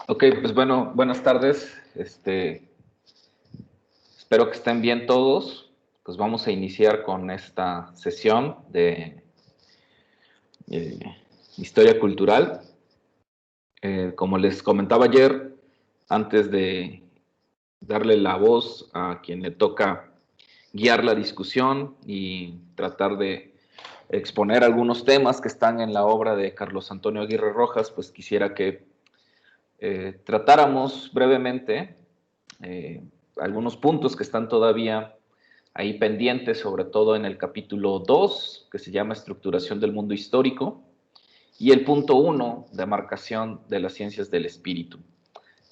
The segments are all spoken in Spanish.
Ok, pues bueno, buenas tardes. Espero que estén bien todos. Pues vamos a iniciar con esta sesión de eh, historia cultural. Como les comentaba ayer, antes de darle la voz a quien le toca guiar la discusión y tratar de exponer algunos temas que están en la obra de Carlos Antonio Aguirre Rojas, pues quisiera que tratáramos brevemente eh, algunos puntos que están todavía ahí pendientes, sobre todo en el capítulo 2, que se llama Estructuración del Mundo Histórico, y el punto 1, Demarcación de las Ciencias del Espíritu.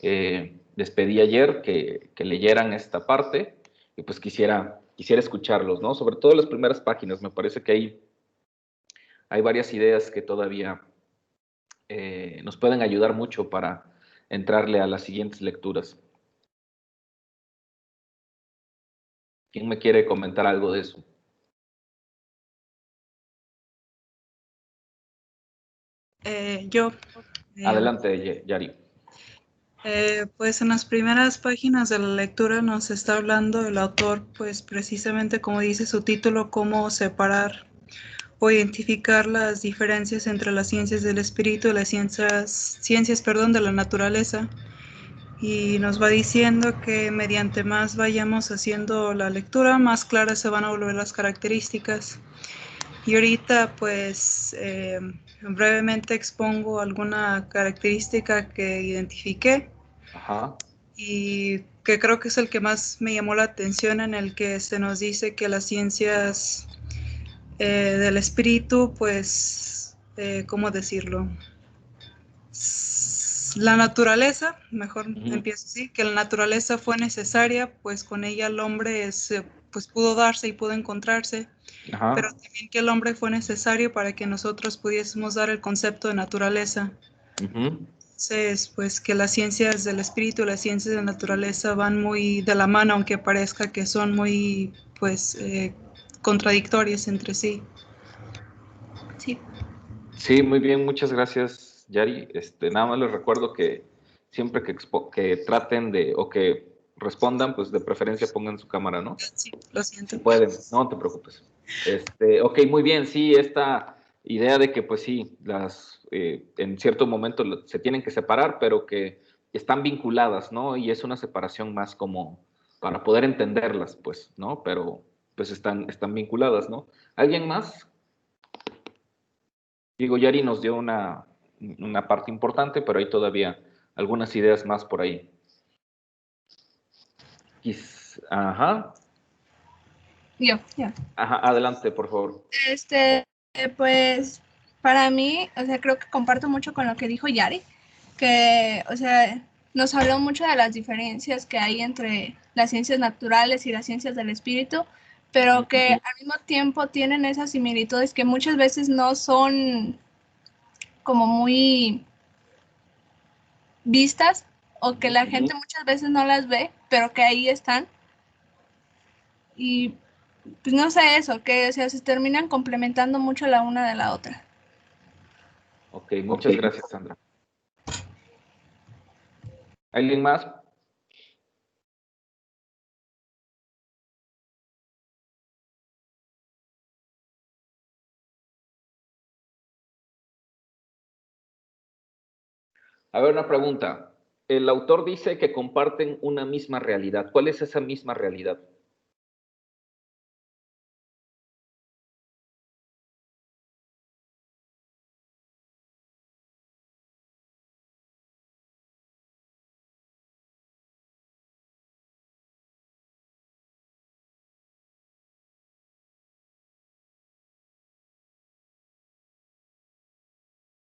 Les pedí ayer que leyeran esta parte y pues quisiera escucharlos, ¿no? Sobre todo las primeras páginas, me parece que hay varias ideas que todavía nos pueden ayudar mucho para entrarle a las siguientes lecturas. ¿Quién me quiere comentar algo de eso? Yo. Adelante, Yari. Pues en las primeras páginas de la lectura nos está hablando el autor, pues precisamente como dice su título, cómo separar o identificar las diferencias entre las ciencias del espíritu y las ciencias, de la naturaleza. Y nos va diciendo que mediante más vayamos haciendo la lectura, más claras se van a volver las características. Y ahorita pues brevemente expongo alguna característica que identifiqué. Ajá. Y que creo que es el que más me llamó la atención, en el que se nos dice que las ciencias del espíritu, pues, ¿cómo decirlo? La naturaleza, mejor empiezo así, que la naturaleza fue necesaria, pues con ella el hombre pues pudo darse y pudo encontrarse, pero Ajá. también que el hombre fue necesario para que nosotros pudiésemos dar el concepto de naturaleza. Entonces, pues que las ciencias del espíritu y las ciencias de la naturaleza van muy de la mano, aunque parezca que son muy, pues, contradictorias entre sí. Sí. Sí, muy bien, muchas gracias, Yari. Nada más les recuerdo que siempre que traten de, o que respondan, pues de preferencia pongan su cámara, ¿no? Sí, lo Si siento. pueden, no te preocupes. Ok, muy bien, sí, esta idea de que, pues sí, en cierto momento se tienen que separar, pero que están vinculadas, ¿no? Y es una separación más como para poder entenderlas, pues, ¿no? Pero, pues están vinculadas, ¿no? ¿Alguien más? Diego Yari nos dio una parte importante, pero hay todavía algunas ideas más por ahí. Ajá. Yo. Ajá, adelante, por favor. Pues para mí, o sea, creo que comparto mucho con lo que dijo Yari, que, o sea, nos habló mucho de las diferencias que hay entre las ciencias naturales y las ciencias del espíritu, pero que al mismo tiempo tienen esas similitudes que muchas veces no son como muy vistas o que la gente muchas veces no las ve, pero que ahí están. Y pues no sé eso, que o sea, se terminan complementando mucho la una de la otra. Ok, muchas gracias, Sandra. ¿Alguien más? A ver, una pregunta. El autor dice que comparten una misma realidad. ¿Cuál es esa misma realidad?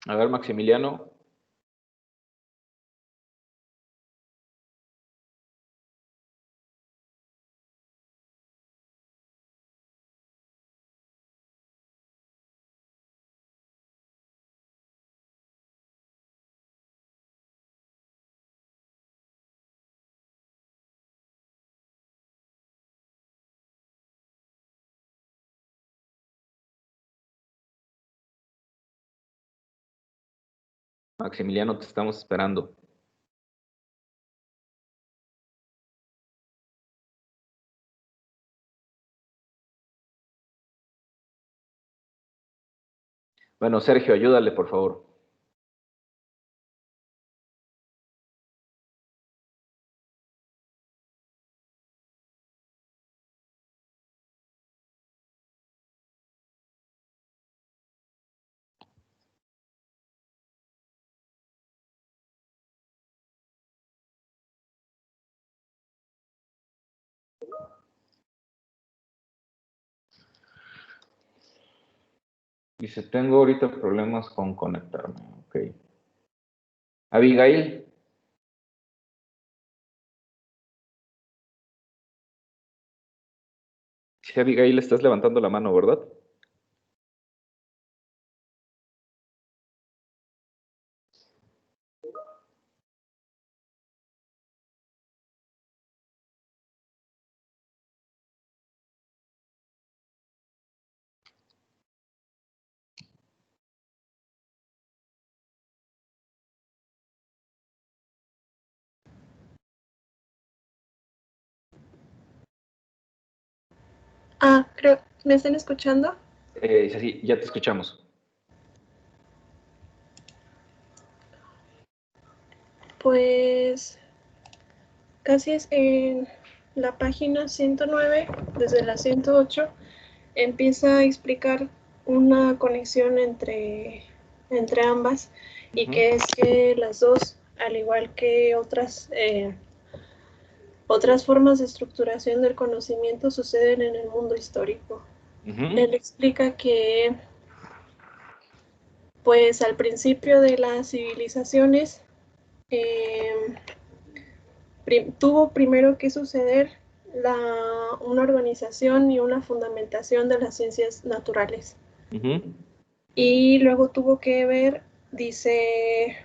A ver, Maximiliano. Maximiliano, te estamos esperando. Bueno, Sergio, ayúdale, por favor. Dice, tengo ahorita problemas con conectarme. Ok. Abigail. Sí, Abigail, estás levantando la mano, ¿verdad? Creo, ¿me están escuchando? Sí, ya te escuchamos. Pues casi es en la página 109, desde la 108, empieza a explicar una conexión entre ambas y que es que las dos, al igual que otras formas de estructuración del conocimiento, suceden en el mundo histórico. Él explica que pues al principio de las civilizaciones tuvo primero que suceder una organización y una fundamentación de las ciencias naturales. Y luego tuvo que ver, dice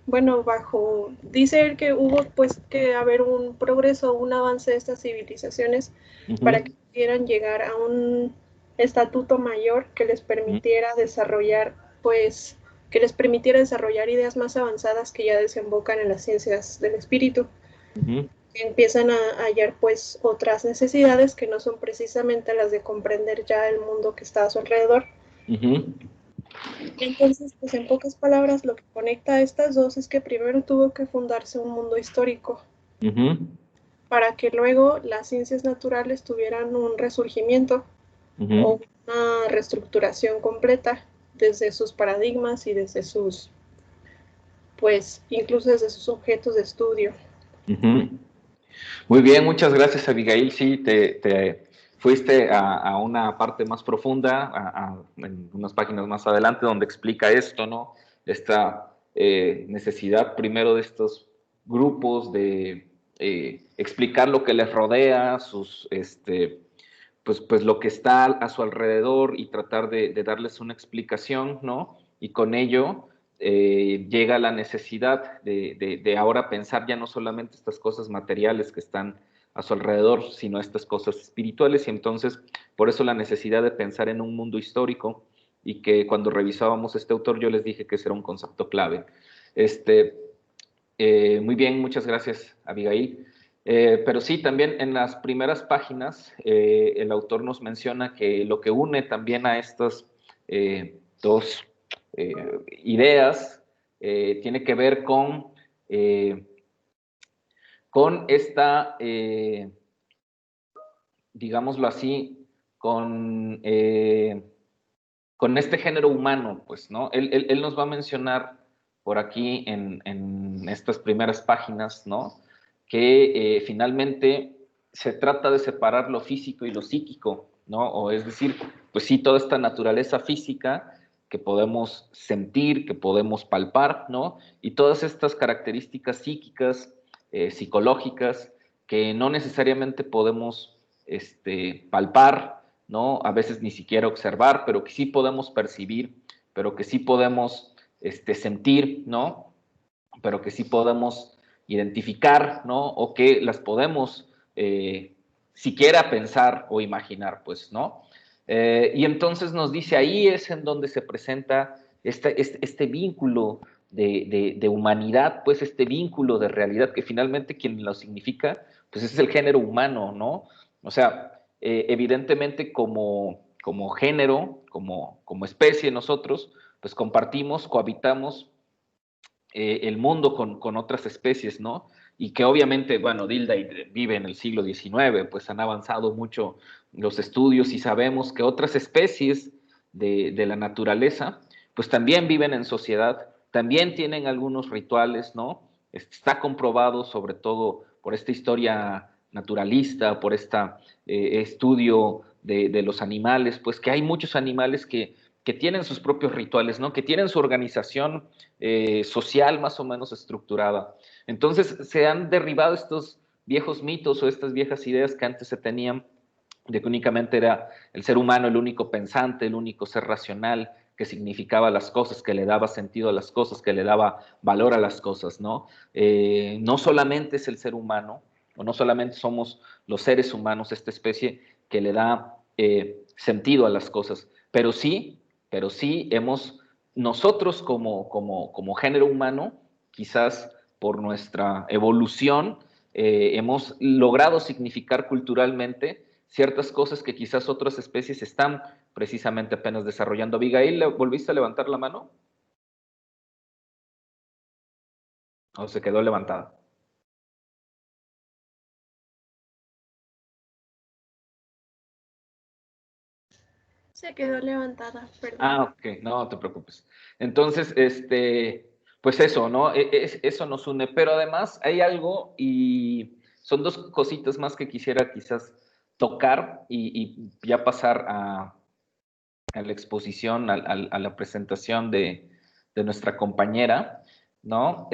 él que hubo pues que haber un progreso, un avance de estas civilizaciones para que pudieran llegar a un estatuto mayor que les permitiera desarrollar ideas más avanzadas que ya desembocan en las ciencias del espíritu. Empiezan a hallar pues otras necesidades que no son precisamente las de comprender ya el mundo que está a su alrededor. Entonces, pues en pocas palabras, lo que conecta a estas dos es que primero tuvo que fundarse un mundo histórico para que luego las ciencias naturales tuvieran un resurgimiento o una reestructuración completa desde sus paradigmas y desde sus, pues, incluso desde sus objetos de estudio. Muy bien, muchas gracias, Abigail. Sí, te fuiste a una parte más profunda, en unas páginas más adelante, donde explica esto, ¿no? Esta necesidad primero de estos grupos de explicar lo que les rodea, pues lo que está a su alrededor y tratar de darles una explicación, ¿no? Y con ello llega la necesidad de ahora pensar ya no solamente estas cosas materiales que están a su alrededor, sino estas cosas espirituales, y entonces por eso la necesidad de pensar en un mundo histórico, y que cuando revisábamos este autor yo les dije que ese era un concepto clave. Muy bien, muchas gracias, Abigail. Pero sí, también en las primeras páginas el autor nos menciona que lo que une también a estas dos ideas tiene que ver con esta, digámoslo así, con este género humano, pues, ¿no? Él nos va a mencionar por aquí en estas primeras páginas, ¿no? Que finalmente se trata de separar lo físico y lo psíquico, ¿no? O es decir, pues sí, toda esta naturaleza física que podemos sentir, que podemos palpar, ¿no? Y todas estas características psíquicas, psicológicas, que no necesariamente podemos palpar, ¿no? A veces ni siquiera observar, pero que sí podemos percibir, pero que sí podemos sentir, ¿no? Pero que sí podemos identificar, ¿no? O que las podemos siquiera pensar o imaginar, pues, ¿no? Y entonces nos dice, ahí es en donde se presenta este vínculo de humanidad, pues este vínculo de realidad que finalmente quien lo significa, pues es el género humano, ¿no? O sea, evidentemente como género, como especie nosotros, pues compartimos, cohabitamos el mundo con otras especies, ¿no? Y que obviamente, bueno, Dilday vive en el siglo XIX, pues han avanzado mucho los estudios y sabemos que otras especies de la naturaleza, pues también viven en sociedad, también tienen algunos rituales, ¿no? Está comprobado, sobre todo por esta historia naturalista, por este estudio de los animales, pues que hay muchos animales que tienen sus propios rituales, ¿no? Que tienen su organización social más o menos estructurada. Entonces se han derribado estos viejos mitos o estas viejas ideas que antes se tenían de que únicamente era el ser humano el único pensante, el único ser racional, que significaba las cosas, que le daba sentido a las cosas, que le daba valor a las cosas, ¿no? No solamente es el ser humano, o no solamente somos los seres humanos, esta especie que le da sentido a las cosas, pero sí hemos, nosotros como género humano, quizás por nuestra evolución, hemos logrado significar culturalmente ciertas cosas que quizás otras especies están precisamente apenas desarrollando. Abigail, ¿volviste a levantar la mano? ¿O se quedó levantada? Se quedó levantada, perdón. Ah, ok, no te preocupes. Entonces, pues eso, ¿no? Eso nos une, pero además hay algo y son dos cositas más que quisiera quizás tocar y ya pasar a la exposición, a la presentación de nuestra compañera, ¿no?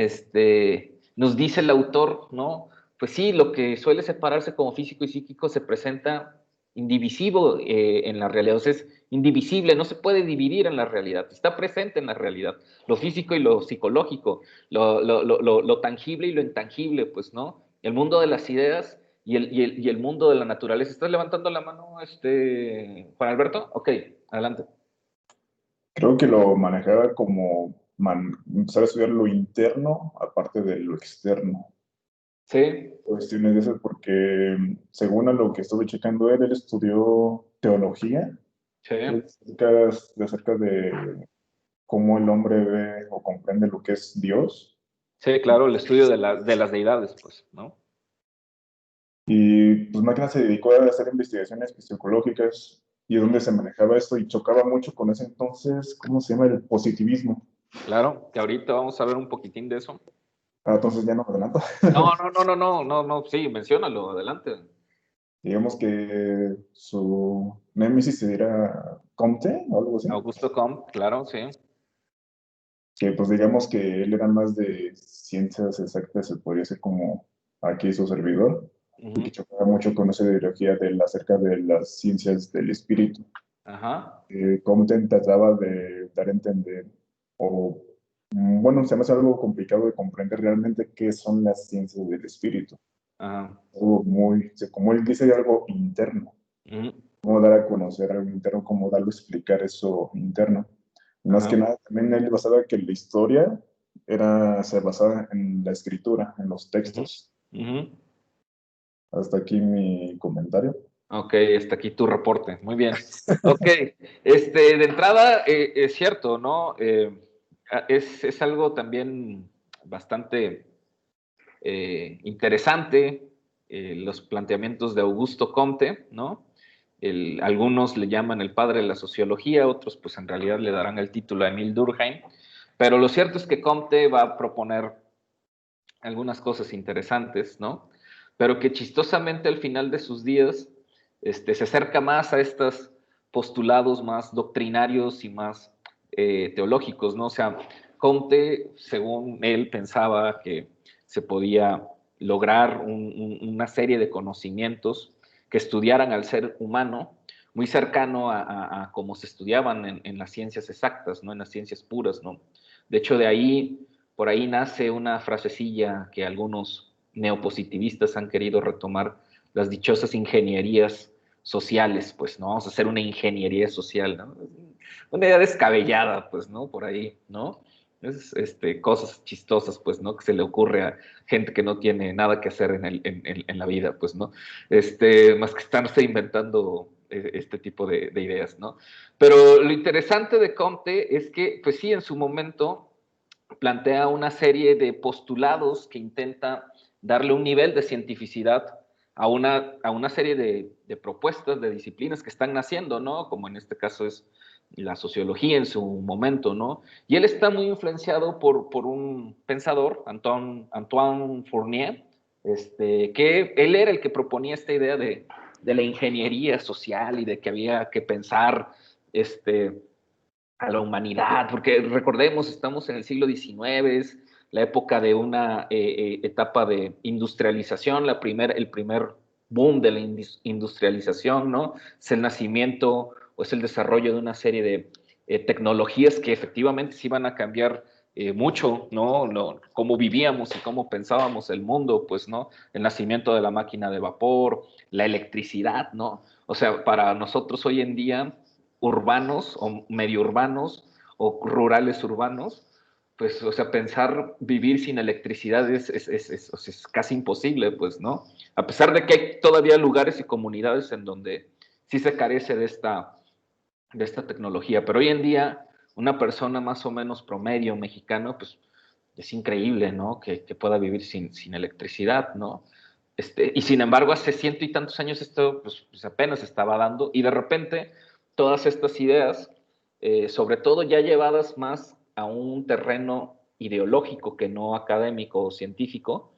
Nos dice el autor, ¿no? Pues sí, lo que suele separarse como físico y psíquico se presenta indivisivo en la realidad, o sea, es indivisible, no se puede dividir en la realidad, está presente en la realidad, lo físico y lo psicológico, lo tangible y lo intangible, pues, ¿no? El mundo de las ideas y el mundo de la naturaleza. ¿Estás levantando la mano, Juan Alberto? Ok, adelante. Creo que lo manejaba como empezar a estudiar lo interno aparte de lo externo. Sí. Cuestiones de esas porque según a lo que estuve checando él estudió teología. Sí. Acerca de cómo el hombre ve o comprende lo que es Dios. Sí, claro, el estudio de las deidades, pues, ¿no? Y pues más que nada se dedicó a hacer investigaciones psicológicas y donde se manejaba esto y chocaba mucho con ese entonces, ¿cómo se llama? El positivismo. Claro, que ahorita vamos a ver un poquitín de eso. Ah, entonces ya no me adelanto. No, sí, menciónalo, adelante. Digamos que su némesis era Comte o algo así. Augusto Comte, claro, sí. Que pues digamos que él era más de ciencias exactas, se podría decir como aquí su servidor, y que chocaba mucho con esa ideología acerca de las ciencias del espíritu. Ajá. Comte trataba de dar a entender, o bueno, se me hace algo complicado de comprender realmente qué son las ciencias del espíritu. Ajá. Como él dice, algo interno. Cómo dar a conocer algo interno, cómo darlo a explicar eso interno. Más que nada, también él basaba que la historia se basaba en la escritura, en los textos. Hasta aquí mi comentario. Ok, hasta aquí tu reporte. Muy bien. Ok, de entrada, es cierto, ¿no? Es algo también bastante interesante, los planteamientos de Augusto Comte, ¿no? Algunos le llaman el padre de la sociología, otros pues en realidad le darán el título a Emile Durkheim, pero lo cierto es que Comte va a proponer algunas cosas interesantes, ¿no? Pero que chistosamente al final de sus días se acerca más a estos postulados más doctrinarios y más teológicos, ¿no? O sea, Comte, según él, pensaba que se podía lograr una serie de conocimientos que estudiaran al ser humano muy cercano a cómo se estudiaban en las ciencias exactas, ¿no? En las ciencias puras, ¿no? De hecho, por ahí nace una frasecilla que algunos neopositivistas han querido retomar, las dichosas ingenierías sociales, pues, ¿no? Vamos a hacer una ingeniería social, ¿no? Una idea descabellada, pues, ¿no? Por ahí, ¿no? Es cosas chistosas, pues, ¿no? Que se le ocurre a gente que no tiene nada que hacer en la vida, pues, ¿no? Más que estarse inventando este tipo de ideas, ¿no? Pero lo interesante de Comte es que, pues sí, en su momento plantea una serie de postulados que intenta darle un nivel de cientificidad a una serie de propuestas, de disciplinas que están naciendo, ¿no? Como en este caso es la sociología en su momento, ¿no? Y él está muy influenciado por un pensador, Antoine Fournier, que él era el que proponía esta idea de la ingeniería social y de que había que pensar a la humanidad, porque recordemos, estamos en el siglo XIX, es la época de una etapa de industrialización, el primer boom de la industrialización, ¿no? Es el nacimiento o es el desarrollo de una serie de tecnologías que efectivamente sí van a cambiar mucho, ¿no? Cómo vivíamos y cómo pensábamos el mundo, pues, ¿no? El nacimiento de la máquina de vapor, la electricidad, ¿no? O sea, para nosotros hoy en día, urbanos o medio urbanos o rurales urbanos, pues, o sea, pensar vivir sin electricidad es casi imposible, pues, ¿no? A pesar de que hay todavía lugares y comunidades en donde sí se carece de esta tecnología, pero hoy en día una persona más o menos promedio mexicano, pues, es increíble, ¿no? Que pueda vivir sin electricidad, ¿no? Y sin embargo, hace ciento y tantos años esto pues apenas estaba dando, y de repente todas estas ideas, sobre todo ya llevadas más a un terreno ideológico que no académico o científico,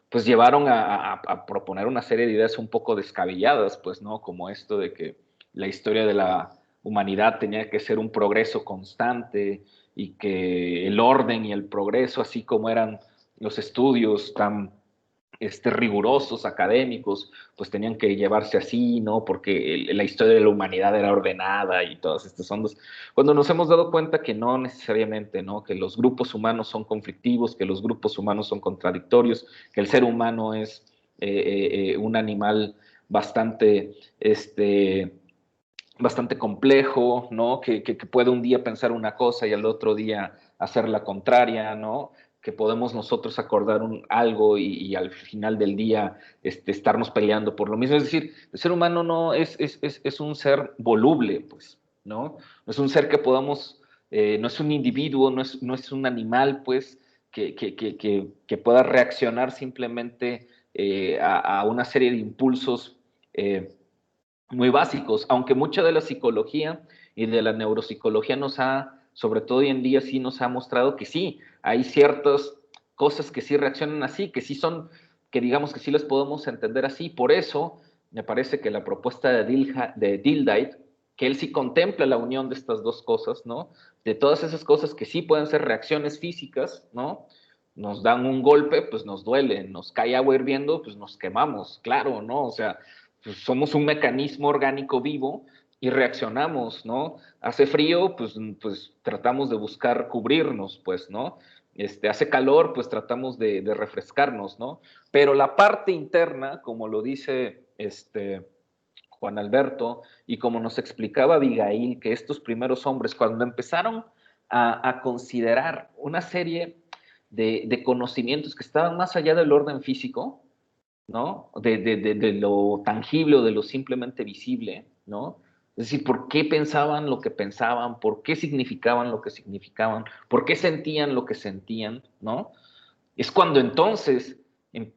pues llevaron a proponer una serie de ideas un poco descabelladas, pues, ¿no? Como esto de que la historia de la humanidad tenía que ser un progreso constante y que el orden y el progreso, así como eran los estudios tan rigurosos, académicos, pues tenían que llevarse así, ¿no? Porque la historia de la humanidad era ordenada y todas estas ondas. Cuando nos hemos dado cuenta que no necesariamente, ¿no? Que los grupos humanos son conflictivos, que los grupos humanos son contradictorios, que el ser humano es un animal bastante, bastante complejo, ¿no? Que puede un día pensar una cosa y al otro día hacer la contraria, ¿no? Que podemos nosotros acordar algo y al final del día estarnos peleando por lo mismo. Es decir, el ser humano no es un ser voluble, pues, ¿no? No es un ser que podamos, no es un individuo, no es un animal, pues, que pueda reaccionar simplemente a una serie de impulsos muy básicos, aunque mucha de la psicología y de la neuropsicología sobre todo hoy en día, sí nos ha mostrado que sí, hay ciertas cosas que sí reaccionan así, que sí son, que digamos que sí las podemos entender así. Por eso me parece que la propuesta de Dildite, que él sí contempla la unión de estas dos cosas, ¿no? De todas esas cosas que sí pueden ser reacciones físicas, ¿no? Nos dan un golpe, pues nos duele, nos cae agua hirviendo, pues nos quemamos, claro, ¿no? O sea, pues somos un mecanismo orgánico vivo y reaccionamos, ¿no? Hace frío, pues tratamos de buscar cubrirnos, pues, ¿no? Hace calor, pues tratamos de refrescarnos, ¿no? Pero la parte interna, como lo dice Juan Alberto, y como nos explicaba Abigail, que estos primeros hombres, cuando empezaron a considerar una serie de conocimientos que estaban más allá del orden físico, ¿no? De lo tangible o de lo simplemente visible, ¿no? Es decir, ¿por qué pensaban lo que pensaban? ¿Por qué significaban lo que significaban? ¿Por qué sentían lo que sentían? ¿No? Es cuando entonces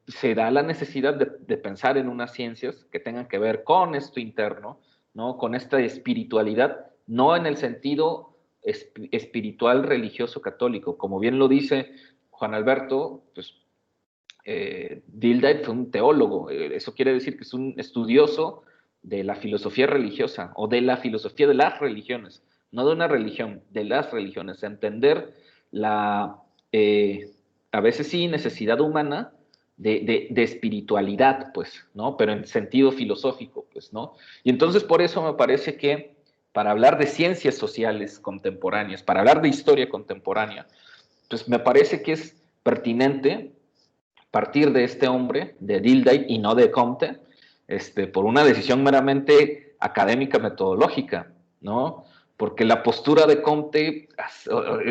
se da la necesidad de pensar en unas ciencias que tengan que ver con esto interno, ¿no? Con esta espiritualidad, no en el sentido espiritual religioso católico. Como bien lo dice Juan Alberto, pues Dildite fue un teólogo, eso quiere decir que es un estudioso de la filosofía religiosa o de la filosofía de las religiones, no de una religión, de las religiones, entender la, a veces sí, necesidad humana de espiritualidad, pues, ¿no? Pero en sentido filosófico, pues, ¿no? Y entonces por eso me parece que para hablar de ciencias sociales contemporáneas, para hablar de historia contemporánea, pues me parece que es pertinente partir de este hombre, de Dildite y no de Comte, por una decisión meramente académica metodológica, ¿no? Porque la postura de Comte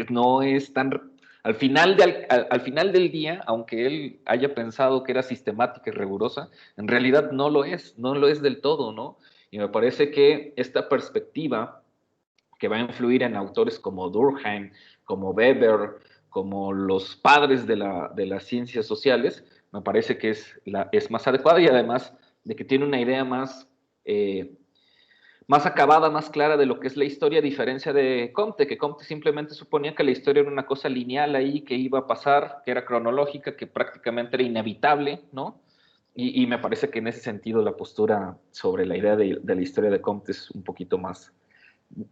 no es tan Al final del día, aunque él haya pensado que era sistemática y rigurosa, en realidad no lo es del todo, ¿no? Y me parece que esta perspectiva que va a influir en autores como Durkheim, como Weber, como los padres de las ciencias sociales, me parece que es más adecuada, y además de que tiene una idea más acabada, más clara de lo que es la historia, a diferencia de Comte, que Comte simplemente suponía que la historia era una cosa lineal ahí, que iba a pasar, que era cronológica, que prácticamente era inevitable, ¿no? Y me parece que en ese sentido la postura sobre la idea de la historia de Comte es un poquito más,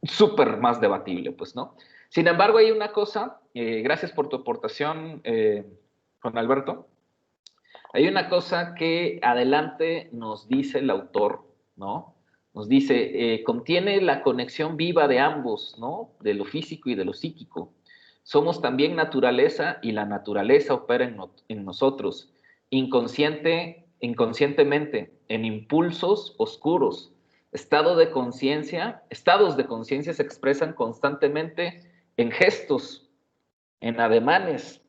súper más debatible, pues, ¿no? Sin embargo, hay una cosa, gracias por tu aportación, Juan Alberto, hay una cosa que adelante nos dice el autor, ¿no? Nos dice, contiene la conexión viva de ambos, ¿no? De lo físico y de lo psíquico. Somos también naturaleza y la naturaleza opera en nosotros, inconscientemente, en impulsos oscuros. Estados de conciencia se expresan constantemente en gestos, en ademanes,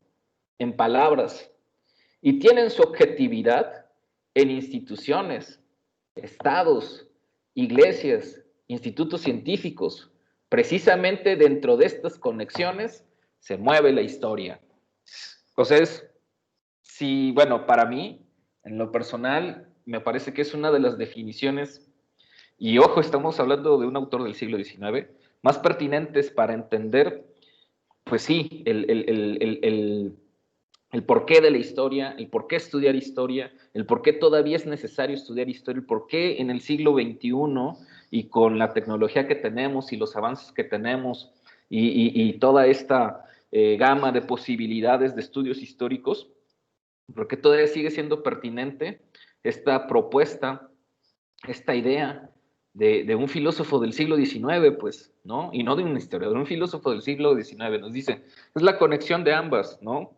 en palabras, y tienen su objetividad en instituciones, estados, iglesias, institutos científicos. Precisamente dentro de estas conexiones se mueve la historia. Entonces, sí, bueno, para mí, en lo personal, me parece que es una de las definiciones, y ojo, estamos hablando de un autor del siglo XIX, más pertinentes para entender, pues sí, el porqué de la historia, el por qué estudiar historia, el por qué todavía es necesario estudiar historia, el por qué en el siglo XXI y con la tecnología que tenemos y los avances que tenemos y toda esta gama de posibilidades de estudios históricos, por qué todavía sigue siendo pertinente esta propuesta, esta idea de un filósofo del siglo XIX, pues, ¿no? Y no de un historiador, un filósofo del siglo XIX, nos dice, es la conexión de ambas, ¿no?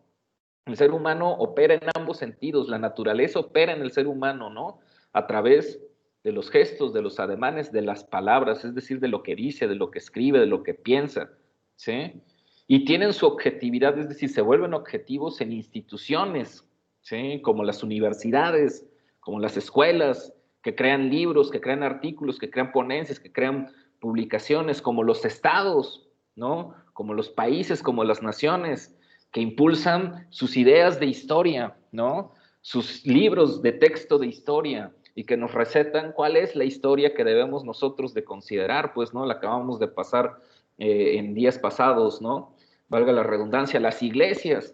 El ser humano opera en ambos sentidos, la naturaleza opera en el ser humano, ¿no? A través de los gestos, de los ademanes, de las palabras, es decir, de lo que dice, de lo que escribe, de lo que piensa, ¿sí? Y tienen su objetividad, es decir, se vuelven objetivos en instituciones, ¿sí? Como las universidades, como las escuelas, que crean libros, que crean artículos, que crean ponencias, que crean publicaciones, como los estados, ¿no? Como los países, como las naciones, que impulsan sus ideas de historia, ¿no? Sus libros de texto de historia y que nos recetan cuál es la historia que debemos nosotros de considerar, pues, ¿no? La acabamos de pasar en días pasados, ¿no? Valga la redundancia, las iglesias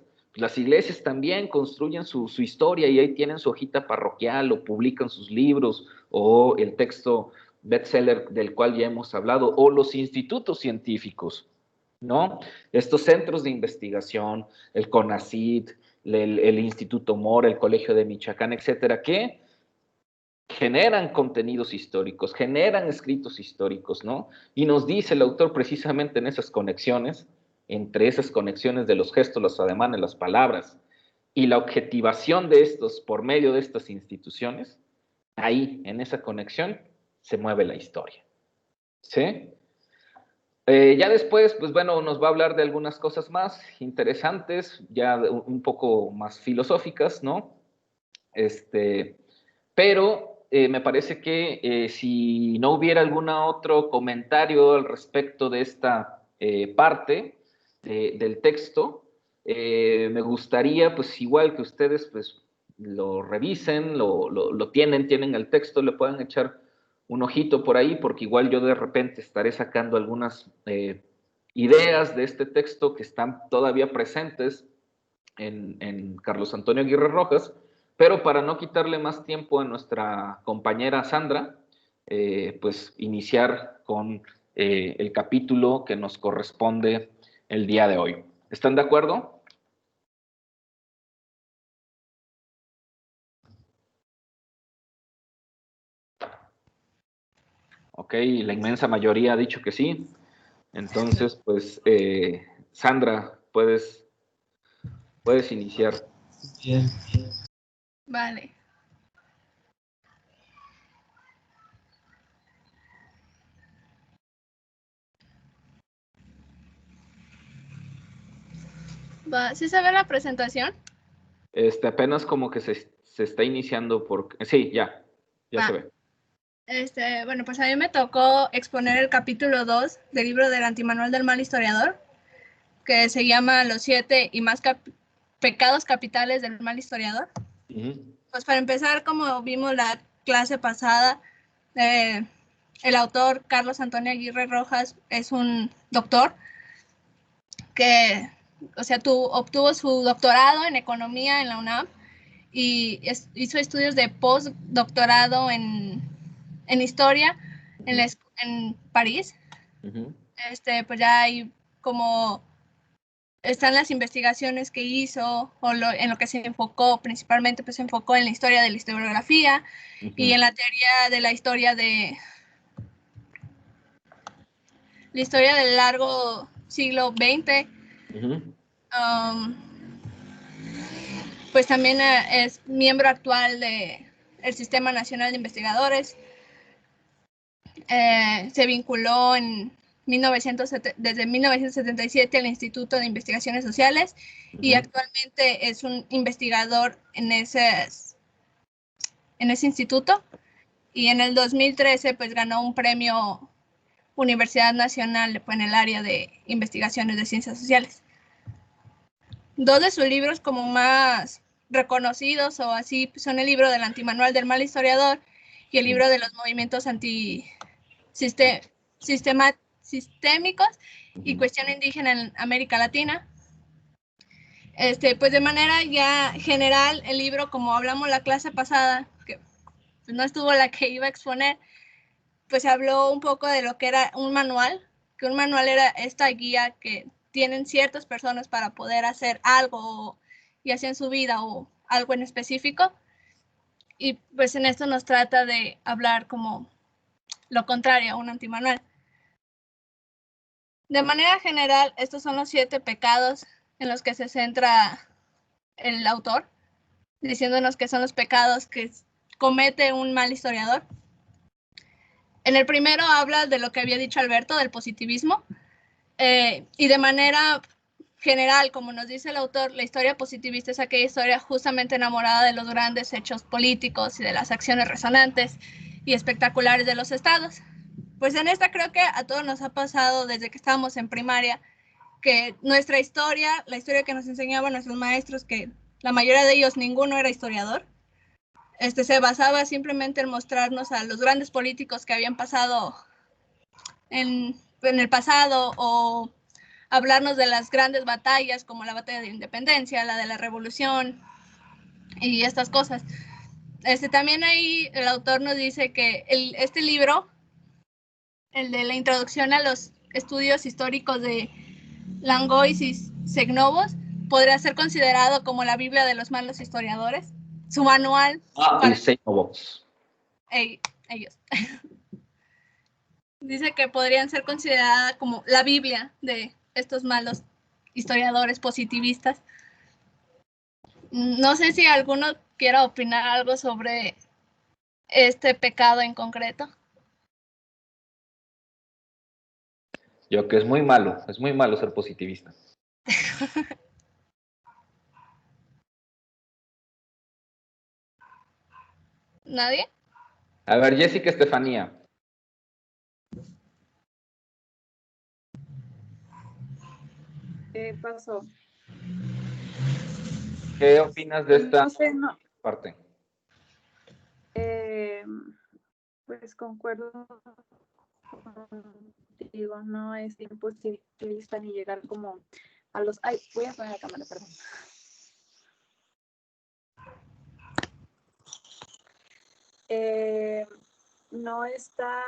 también construyen su historia y ahí tienen su hojita parroquial o publican sus libros o el texto bestseller del cual ya hemos hablado, o los institutos científicos, ¿no? Estos centros de investigación, el CONACYT, el Instituto Mora, el Colegio de Michoacán, etcétera, que generan contenidos históricos, generan escritos históricos, ¿no? Y nos dice el autor precisamente en esas conexiones, entre esas conexiones de los gestos, los ademanes, las palabras, y la objetivación de estos por medio de estas instituciones, ahí, en esa conexión, se mueve la historia, ¿sí? Ya después, pues bueno, nos va a hablar de algunas cosas más interesantes, ya un poco más filosóficas, ¿no? Pero me parece que si no hubiera algún otro comentario al respecto de esta parte del texto, me gustaría, pues igual que ustedes, pues lo revisen, lo tienen el texto, le puedan echar un ojito por ahí, porque igual yo de repente estaré sacando algunas ideas de este texto que están todavía presentes en Carlos Antonio Aguirre Rojas, pero para no quitarle más tiempo a nuestra compañera Sandra, pues iniciar con el capítulo que nos corresponde el día de hoy. ¿Están de acuerdo? Ok, la inmensa mayoría ha dicho que sí. Entonces, pues, Sandra, puedes iniciar. Bien. Vale. ¿Sí se ve la presentación? Apenas como que se está iniciando Sí, ya se ve. Bueno, pues a mí me tocó exponer el capítulo 2 del libro del Antimanual del Mal Historiador, que se llama Los 7 y más pecados capitales del mal historiador. Pues para empezar, como vimos la clase pasada, el autor Carlos Antonio Aguirre Rojas es un doctor que, obtuvo su doctorado en economía en la UNAM y hizo estudios de postdoctorado en historia en París. Pues ya hay como están las investigaciones que hizo en lo que se enfocó principalmente, pues se enfocó en la historia de la historiografía y en la teoría de la historia del largo siglo XX. Pues también es miembro actual del Sistema Nacional de Investigadores. Se vinculó desde 1977 al Instituto de Investigaciones Sociales y actualmente es un investigador en ese instituto, y en el 2013 pues ganó un premio Universidad Nacional en el área de investigaciones de ciencias sociales. Dos de sus libros como más reconocidos o así son el libro del Antimanual del Mal Historiador y el libro de los movimientos sistémicos y cuestión indígena en América Latina. Pues de manera ya general, el libro, como hablamos la clase pasada, que pues no estuvo la que iba a exponer, pues habló un poco de lo que era un manual, que un manual era esta guía que tienen ciertas personas para poder hacer algo, ya sea en su vida o algo en específico. Y pues en esto nos trata de hablar como lo contrario a un antimanual. De manera general, estos son los 7 pecados en los que se centra el autor, diciéndonos que son los pecados que comete un mal historiador. En el primero habla de lo que había dicho Alberto, del positivismo, y de manera general, como nos dice el autor, la historia positivista es aquella historia justamente enamorada de los grandes hechos políticos y de las acciones resonantes y espectaculares de los estados. Pues en esta creo que a todos nos ha pasado desde que estábamos en primaria, que nuestra historia, la historia que nos enseñaban nuestros maestros, que la mayoría de ellos ninguno era historiador, se basaba simplemente en mostrarnos a los grandes políticos que habían pasado en el pasado, o hablarnos de las grandes batallas como la batalla de la independencia, la de la revolución y estas cosas. También ahí el autor nos dice que este libro, el de la introducción a los estudios históricos de Langois y Segnovos, podría ser considerado como la Biblia de los malos historiadores. Su manual. Y Segnovos. Ellos. Dice que podrían ser consideradas como la Biblia de estos malos historiadores positivistas. No sé si alguno quiera opinar algo sobre este pecado en concreto. Yo que es muy malo ser positivista. ¿Nadie? A ver, Jessica Estefanía. ¿Qué pasó? ¿Qué opinas de esta parte? Pues concuerdo contigo, no es imposibilista ni llegar como a los... Ay, voy a poner la cámara, perdón. No está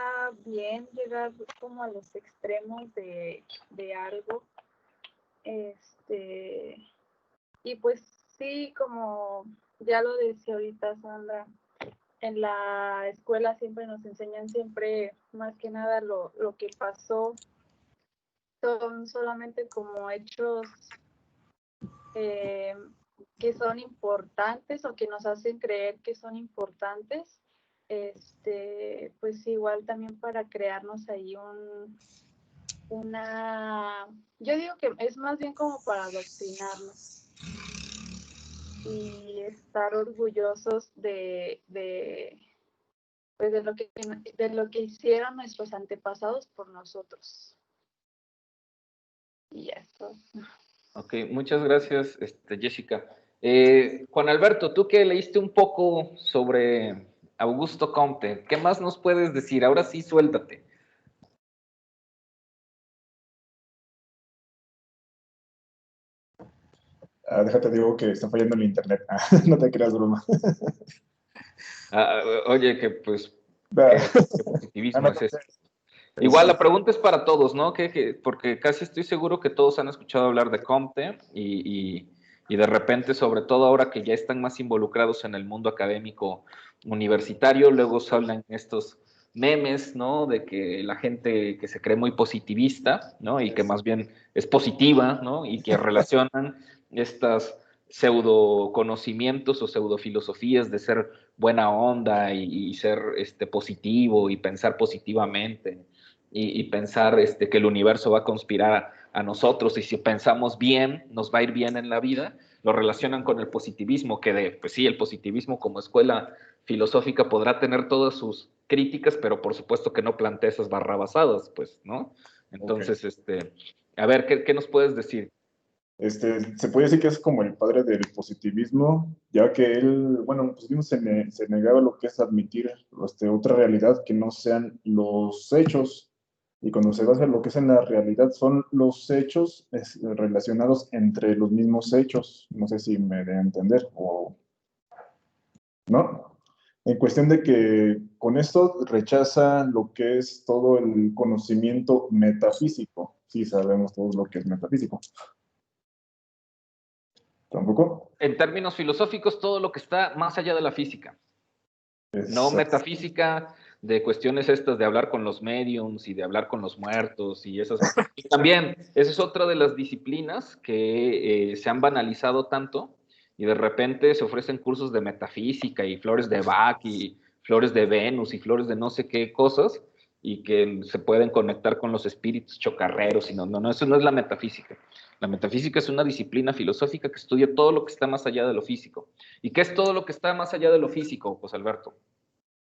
bien llegar como a los extremos de algo. Y pues sí, como ya lo decía ahorita Sandra, en la escuela siempre nos enseñan más que nada lo que pasó. Son solamente como hechos que son importantes o que nos hacen creer que son importantes. Pues igual también para crearnos ahí yo digo que es más bien como para adoctrinarnos y estar orgullosos pues de lo que hicieron nuestros antepasados por nosotros. Y eso. Ok, muchas gracias, Jessica. Juan Alberto, tú que leíste un poco sobre Augusto Comte, ¿qué más nos puedes decir? Ahora sí, suéltate. Déjate, digo que está fallando el internet. No te creas, broma. Oye, que pues, ¿qué positivismo es este? Igual la pregunta es para todos, ¿no? Porque casi estoy seguro que todos han escuchado hablar de Comte y de repente, sobre todo ahora que ya están más involucrados en el mundo académico universitario, luego se hablan estos memes, ¿no? De que la gente que se cree muy positivista, ¿no? Y que más bien es positiva, ¿no? Y que relacionan estas pseudo conocimientos o pseudo filosofías de ser buena onda y ser positivo y pensar positivamente y pensar que el universo va a conspirar a nosotros y si pensamos bien, nos va a ir bien en la vida, lo relacionan con el positivismo, pues sí, el positivismo como escuela filosófica podrá tener todas sus críticas, pero por supuesto que no plantea esas barrabasadas, pues, ¿no? Entonces, a ver, ¿qué nos puedes decir? Se puede decir que es como el padre del positivismo, ya que él, bueno, el positivismo se negaba a lo que es admitir otra realidad que no sean los hechos. Y cuando se basa en lo que es en la realidad, son los hechos relacionados entre los mismos hechos. No sé si me dé a entender o no. En cuestión de que con esto rechaza lo que es todo el conocimiento metafísico. Sí, sabemos todos lo que es metafísico. ¿Tampoco? En términos filosóficos, todo lo que está más allá de la física. No metafísica de cuestiones estas de hablar con los mediums y de hablar con los muertos y esas. Y también, esa es otra de las disciplinas que se han banalizado tanto y de repente se ofrecen cursos de metafísica y flores de Bach y flores de Venus y flores de no sé qué cosas y que se pueden conectar con los espíritus chocarreros y no, eso no es la metafísica. La metafísica es una disciplina filosófica que estudia todo lo que está más allá de lo físico. ¿Y qué es todo lo que está más allá de lo físico, José Alberto?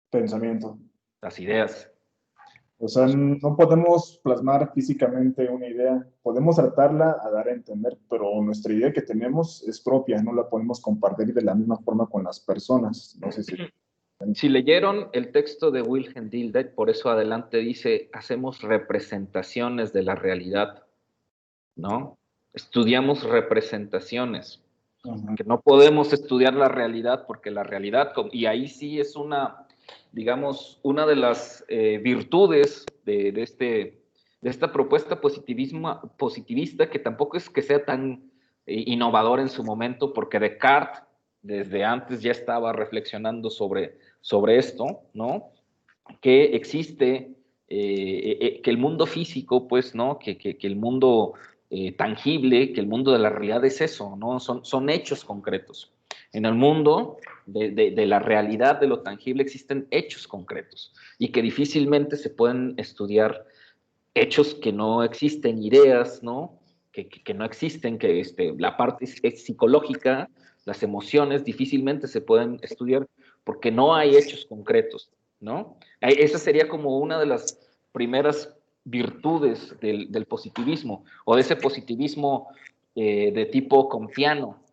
Pensamiento. Las ideas. O sea, no podemos plasmar físicamente una idea, podemos tratarla a dar a entender, pero nuestra idea que tenemos es propia, no la podemos compartir de la misma forma con las personas. No sé si... Si leyeron el texto de Wilhelm Dilthey, por eso adelante dice, hacemos representaciones de la realidad, ¿no? Estudiamos representaciones, que no podemos estudiar la realidad porque la realidad, y ahí sí es una, digamos, una de las virtudes de esta propuesta positivista, que tampoco es que sea tan innovador en su momento, porque Descartes desde antes ya estaba reflexionando sobre esto, ¿no? Que existe, que el mundo físico, pues, ¿no? Que el mundo tangible, que el mundo de la realidad es eso, ¿no? Son hechos concretos. En el mundo de la realidad, de lo tangible, existen hechos concretos y que difícilmente se pueden estudiar hechos que no existen, ideas, ¿no? Que no existen, que la parte es psicológica, las emociones difícilmente se pueden estudiar porque no hay hechos concretos, ¿no? Esa sería como una de las primeras virtudes del positivismo o de ese positivismo de tipo kantiano,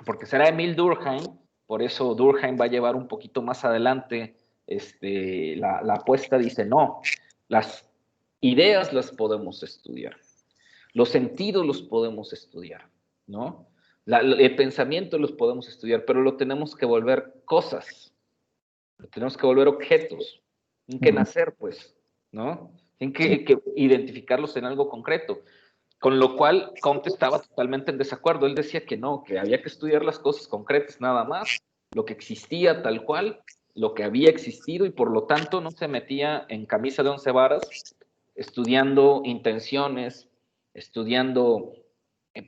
porque será Emil Durkheim, por eso Durkheim va a llevar un poquito más adelante la apuesta, dice, no, las ideas las podemos estudiar, los sentidos los podemos estudiar, ¿no? El pensamiento los podemos estudiar, pero lo tenemos que volver cosas, lo tenemos que volver objetos, tienen que nacer, pues, ¿no? Tienen que identificarlos en algo concreto. Con lo cual, Comte estaba totalmente en desacuerdo. Él decía que no, que había que estudiar las cosas concretas nada más, lo que existía tal cual, lo que había existido, y por lo tanto no se metía en camisa de 11 varas estudiando intenciones, estudiando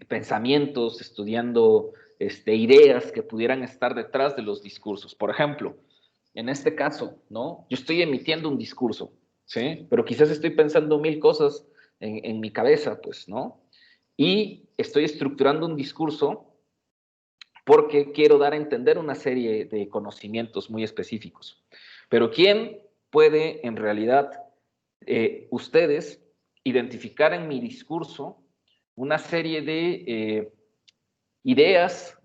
pensamientos, estudiando ideas que pudieran estar detrás de los discursos. Por ejemplo, en este caso, ¿no? Yo estoy emitiendo un discurso, ¿sí? Pero quizás estoy pensando 1000 cosas en mi cabeza, pues, ¿no? Y estoy estructurando un discurso porque quiero dar a entender una serie de conocimientos muy específicos. Pero ¿quién puede en realidad ustedes identificar en mi discurso una serie de ideas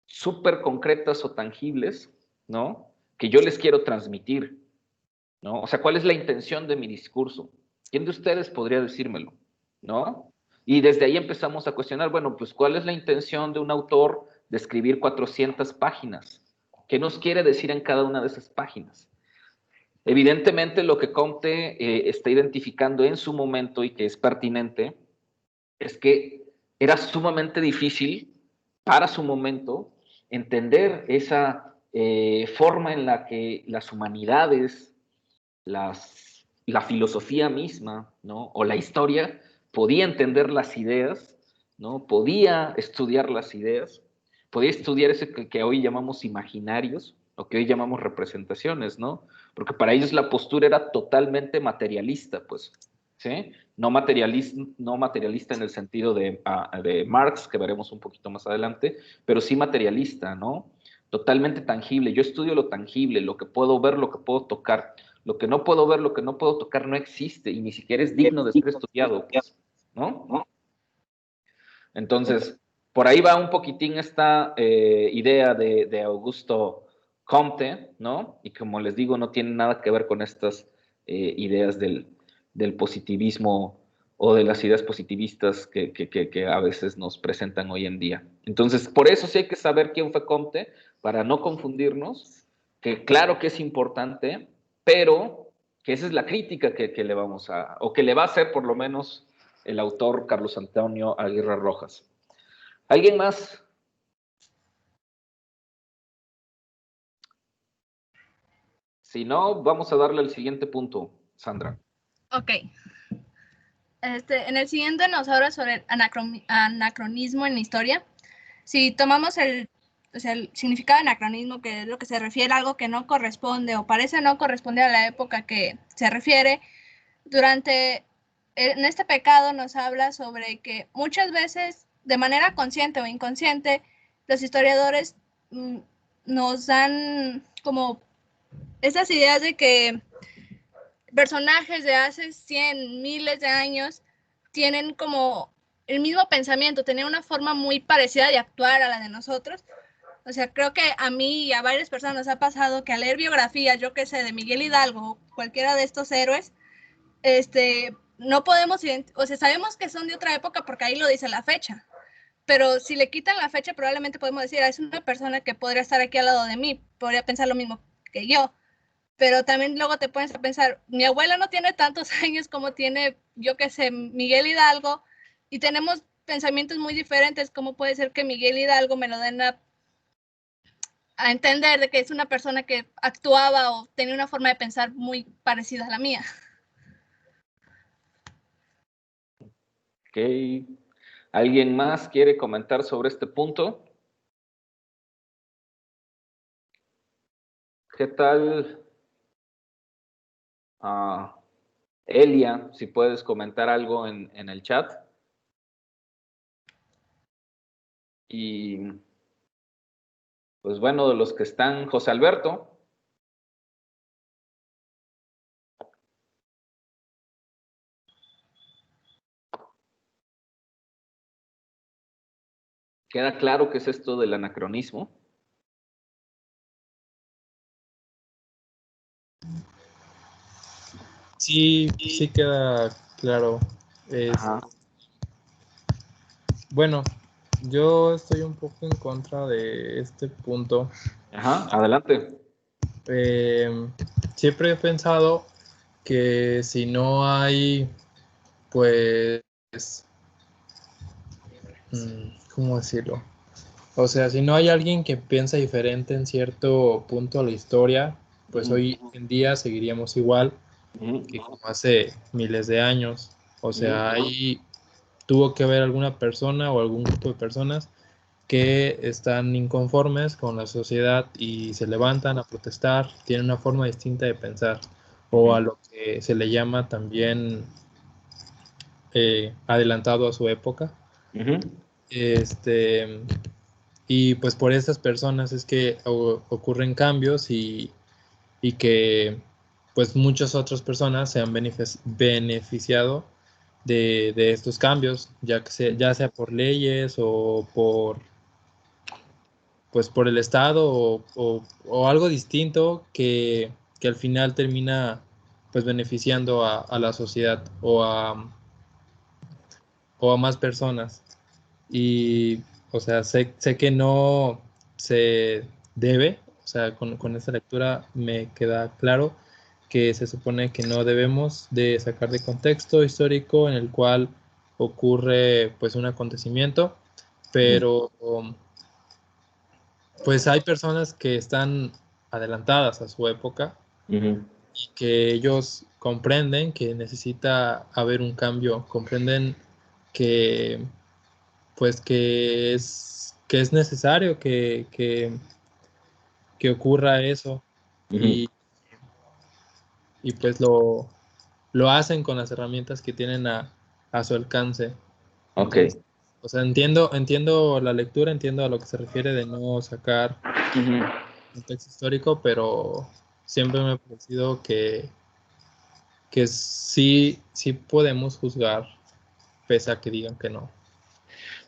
súper concretas o tangibles, ¿no? Que yo les quiero transmitir, ¿no? O sea, ¿cuál es la intención de mi discurso? ¿Quién de ustedes podría decírmelo, ¿no? Y desde ahí empezamos a cuestionar, bueno, pues, ¿cuál es la intención de un autor de escribir 400 páginas? ¿Qué nos quiere decir en cada una de esas páginas? Evidentemente, lo que Comte está identificando en su momento y que es pertinente es que era sumamente difícil para su momento entender esa forma en la que las humanidades, la filosofía misma, ¿no? O la historia podía entender las ideas, ¿no? Podía estudiar las ideas, podía estudiar ese que hoy llamamos imaginarios o que hoy llamamos representaciones, ¿no? Porque para ellos la postura era totalmente materialista, pues, ¿sí? No materialista en el sentido de Marx, que veremos un poquito más adelante, pero sí materialista, ¿no? Totalmente tangible. Yo estudio lo tangible, lo que puedo ver, lo que puedo tocar. Lo que no puedo ver, lo que no puedo tocar no existe y ni siquiera es digno de ser estudiado, pues, ¿no? Entonces, por ahí va un poquitín esta idea de Augusto Comte, ¿no? Y como les digo, no tiene nada que ver con estas ideas del positivismo o de las ideas positivistas que a veces nos presentan hoy en día. Entonces, por eso sí hay que saber quién fue Comte, para no confundirnos, que claro que es importante, pero que esa es la crítica que le vamos a, o que le va a hacer por lo menos el autor Carlos Antonio Aguirre Rojas. ¿Alguien más? Si no, vamos a darle al siguiente punto, Sandra. Ok. En el siguiente nos habla sobre el anacronismo en la historia. Si tomamos el significado de anacronismo, que es lo que se refiere a algo que no corresponde o parece no corresponder a la época que se refiere, en este pecado nos habla sobre que muchas veces, de manera consciente o inconsciente, los historiadores nos dan como esas ideas de que personajes de hace 100, miles de años tienen como el mismo pensamiento, tienen una forma muy parecida de actuar a la de nosotros. O sea, creo que a mí y a varias personas nos ha pasado que al leer biografías, yo qué sé, de Miguel Hidalgo o cualquiera de estos héroes, no podemos, o sea, sabemos que son de otra época porque ahí lo dice la fecha, pero si le quitan la fecha probablemente podemos decir, es una persona que podría estar aquí al lado de mí, podría pensar lo mismo que yo, pero también luego te pones a pensar, mi abuela no tiene tantos años como tiene, yo qué sé, Miguel Hidalgo, y tenemos pensamientos muy diferentes. ¿Cómo puede ser que Miguel Hidalgo me lo den a entender de que es una persona que actuaba o tenía una forma de pensar muy parecida a la mía? Ok. ¿Alguien más quiere comentar sobre este punto? ¿Qué tal? Elia, si puedes comentar algo en el chat. Y pues bueno, de los que están, José Alberto. ¿Queda claro qué es esto del anacronismo? Sí, sí queda claro. Bueno, yo estoy un poco en contra de este punto. Ajá, adelante. Siempre he pensado que si no hay, pues, ¿cómo decirlo? O sea, si no hay alguien que piensa diferente en cierto punto a la historia, pues hoy en día seguiríamos igual que como hace miles de años. O sea, ahí tuvo que haber alguna persona o algún grupo de personas que están inconformes con la sociedad y se levantan a protestar, tienen una forma distinta de pensar, o a lo que se le llama también adelantado a su época. Y pues por estas personas es que ocurren cambios y que pues muchas otras personas se han beneficiado de estos cambios, ya sea por leyes o por el Estado o algo distinto que al final termina pues beneficiando a la sociedad o a más personas. Y, o sea, sé que no se debe, o sea, con esta lectura me queda claro que se supone que no debemos de sacar de contexto histórico en el cual ocurre pues un acontecimiento, pero pues hay personas que están adelantadas a su época y que ellos comprenden que necesita haber un cambio, comprenden que pues que es necesario que ocurra eso y pues lo hacen con las herramientas que tienen a su alcance. Entonces, o sea, entiendo la lectura, entiendo a lo que se refiere de no sacar contexto histórico, pero siempre me ha parecido que sí podemos juzgar, pese a que digan que no.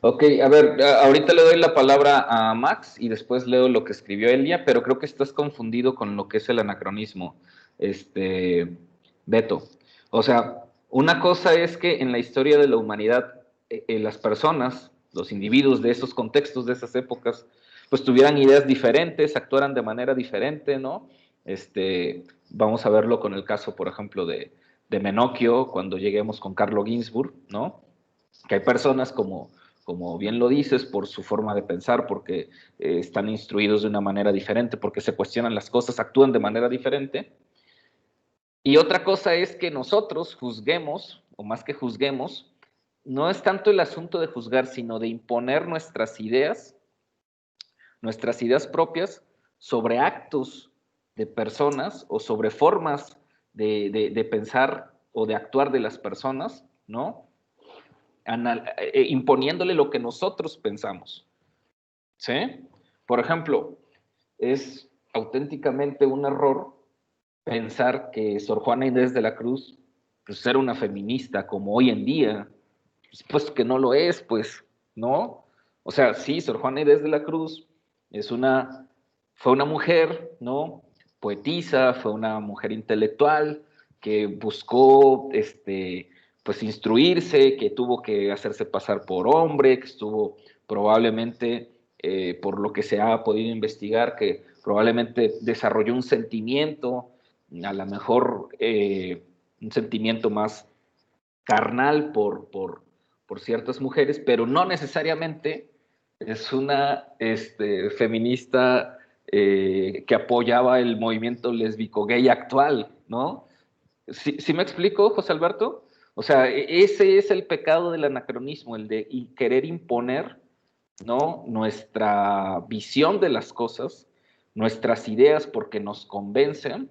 Ok, a ver, ahorita le doy la palabra a Max y después leo lo que escribió Elia, pero creo que estás confundido con lo que es el anacronismo, Beto. O sea, una cosa es que en la historia de la humanidad las personas, los individuos de esos contextos, de esas épocas, pues tuvieran ideas diferentes, actuaran de manera diferente, ¿no? Vamos a verlo con el caso, por ejemplo, de Menocchio, cuando lleguemos con Carlo Ginzburg, ¿no? Que hay personas como bien lo dices, por su forma de pensar, porque están instruidos de una manera diferente, porque se cuestionan las cosas, actúan de manera diferente. Y otra cosa es que nosotros juzguemos, o más que juzguemos, no es tanto el asunto de juzgar, sino de imponer nuestras ideas propias sobre actos de personas o sobre formas de pensar o de actuar de las personas, ¿no? Imponiéndole lo que nosotros pensamos, ¿sí? Por ejemplo, es auténticamente un error pensar que Sor Juana Inés de la Cruz pues, era una feminista como hoy en día, pues que no lo es, pues, ¿no? O sea, sí, Sor Juana Inés de la Cruz fue una mujer, ¿no? Poetisa, fue una mujer intelectual que buscó, pues instruirse, que tuvo que hacerse pasar por hombre, que estuvo probablemente, por lo que se ha podido investigar, que probablemente desarrolló un sentimiento, a lo mejor un sentimiento más carnal por ciertas mujeres, pero no necesariamente es una feminista que apoyaba el movimiento lésbico gay actual, ¿no? ¿Sí me explico, José Alberto? O sea, ese es el pecado del anacronismo, el de querer imponer, ¿no? Nuestra visión de las cosas, nuestras ideas porque nos convencen,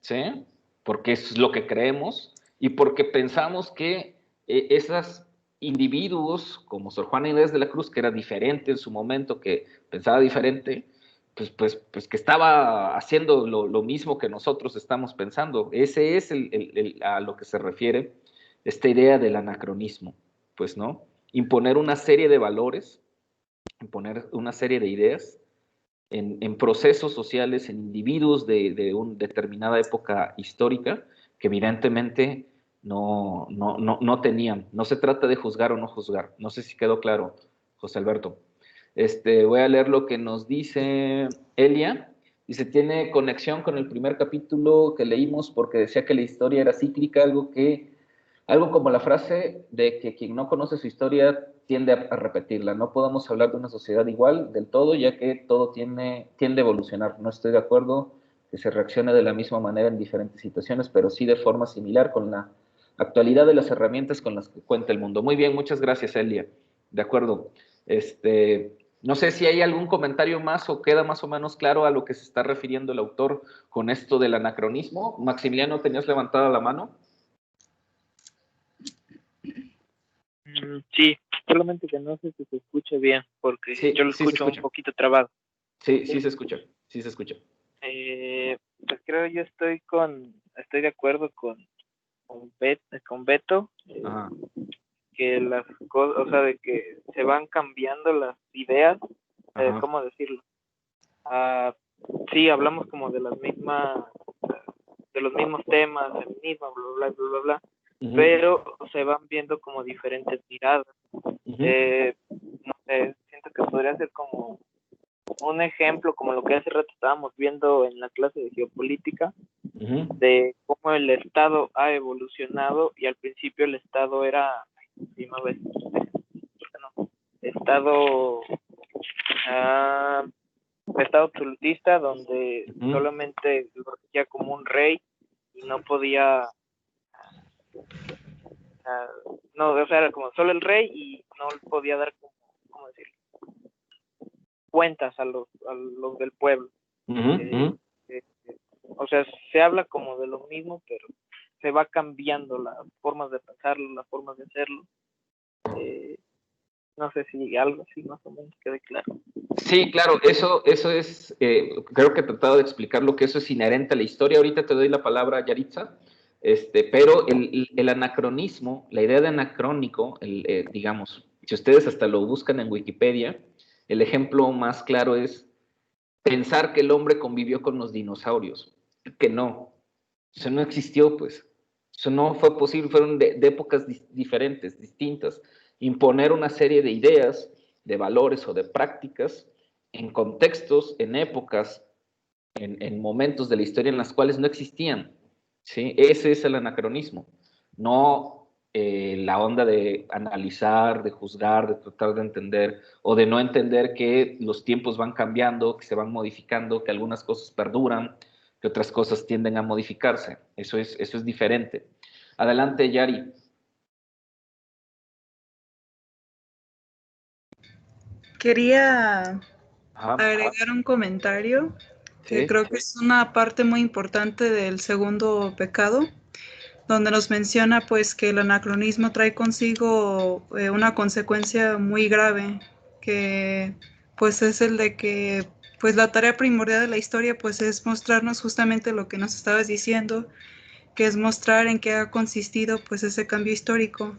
¿sí? Porque es lo que creemos y porque pensamos que esos individuos, como Sor Juana Inés de la Cruz, que era diferente en su momento, que pensaba diferente, pues que estaba haciendo lo mismo que nosotros estamos pensando. Ese es a lo que se refiere esta idea del anacronismo, pues, ¿no? Imponer una serie de valores, imponer una serie de ideas en procesos sociales, en individuos de una determinada época histórica que evidentemente no tenían. No se trata de juzgar o no juzgar. No sé si quedó claro, José Alberto. Voy a leer lo que nos dice Elia. Dice, tiene conexión con el primer capítulo que leímos porque decía que la historia era cíclica, algo como la frase de que quien no conoce su historia tiende a repetirla. No podemos hablar de una sociedad igual del todo, ya que todo tiende a evolucionar. No estoy de acuerdo que se reaccione de la misma manera en diferentes situaciones, pero sí de forma similar con la actualidad de las herramientas con las que cuenta el mundo. Muy bien, muchas gracias, Elia. De acuerdo. No sé si hay algún comentario más o queda más o menos claro a lo que se está refiriendo el autor con esto del anacronismo. Maximiliano, ¿tenías levantada la mano? Sí, solamente que no sé si se escucha bien, porque sí, yo lo escucho un poquito trabado. Sí, sí se escucha, sí se escucha. Pues creo yo estoy de acuerdo con Beto, que las cosas, o sea, de que se van cambiando las ideas, ¿cómo decirlo? Sí, hablamos como de las mismas, de los mismos temas, feminismo, bla, bla, bla, bla, bla, pero se van viendo como diferentes miradas. No sé, siento que podría ser como un ejemplo, como lo que hace rato estábamos viendo en la clase de geopolítica, de cómo el Estado ha evolucionado, y al principio el Estado era, Estado absolutista, donde solamente lo regía como un rey y no podía, no, o sea, era como solo el rey y no podía dar como, ¿cómo decirlo?, cuentas a los del pueblo. O sea, se habla como de lo mismo, pero se va cambiando las formas de pensarlo, las formas de hacerlo. No sé si algo así más o menos quede claro. Sí, claro, eso es, creo que he tratado de explicar lo que eso es inherente a la historia. Ahorita te doy la palabra, Yaritza, pero el anacronismo, la idea de anacrónico, digamos, si ustedes hasta lo buscan en Wikipedia, el ejemplo más claro es pensar que el hombre convivió con los dinosaurios, que no, eso no existió, pues, eso no fue posible, fueron de épocas diferentes, distintas. Imponer una serie de ideas, de valores o de prácticas en contextos, en épocas, en momentos de la historia en las cuales no existían, ¿sí? Ese es el anacronismo, no la onda de analizar, de juzgar, de tratar de entender o de no entender que los tiempos van cambiando, que se van modificando, que algunas cosas perduran, que otras cosas tienden a modificarse. Eso es diferente. Adelante, Yari. Quería agregar un comentario que creo que es una parte muy importante del segundo pecado, donde nos menciona pues que el anacronismo trae consigo una consecuencia muy grave, que pues es el de que pues la tarea primordial de la historia pues es mostrarnos justamente lo que nos estabas diciendo, que es mostrar en qué ha consistido pues ese cambio histórico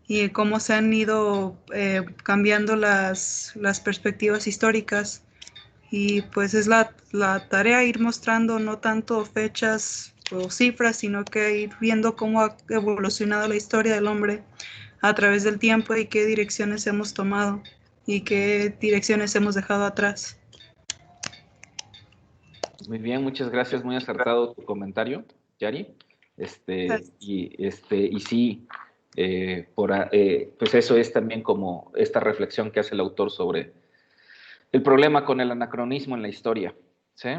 y cómo se han ido cambiando las perspectivas históricas. Y pues es la tarea ir mostrando no tanto fechas o cifras, sino que ir viendo cómo ha evolucionado la historia del hombre a través del tiempo y qué direcciones hemos tomado y qué direcciones hemos dejado atrás. Muy bien, muchas gracias, muy acertado tu comentario, Yari. Y sí, pues eso es también como esta reflexión que hace el autor sobre el problema con el anacronismo en la historia, ¿sí?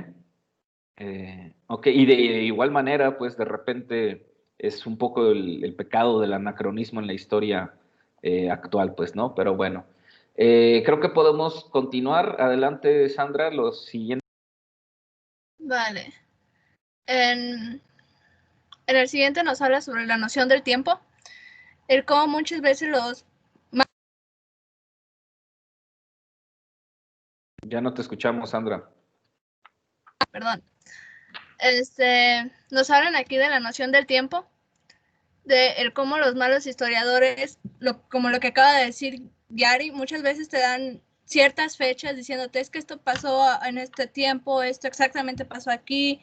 Ok, y de igual manera, pues de repente es un poco el pecado del anacronismo en la historia actual, pues, ¿no? Pero bueno, creo que podemos continuar. Adelante, Sandra, los siguientes. Vale. En el siguiente nos habla sobre la noción del tiempo, el cómo muchas veces los... Ya no te escuchamos, Sandra. Perdón. Nos hablan aquí de la noción del tiempo, de el cómo los malos historiadores, como lo que acaba de decir Yari, muchas veces te dan ciertas fechas diciéndote es que esto pasó en este tiempo, esto exactamente pasó aquí,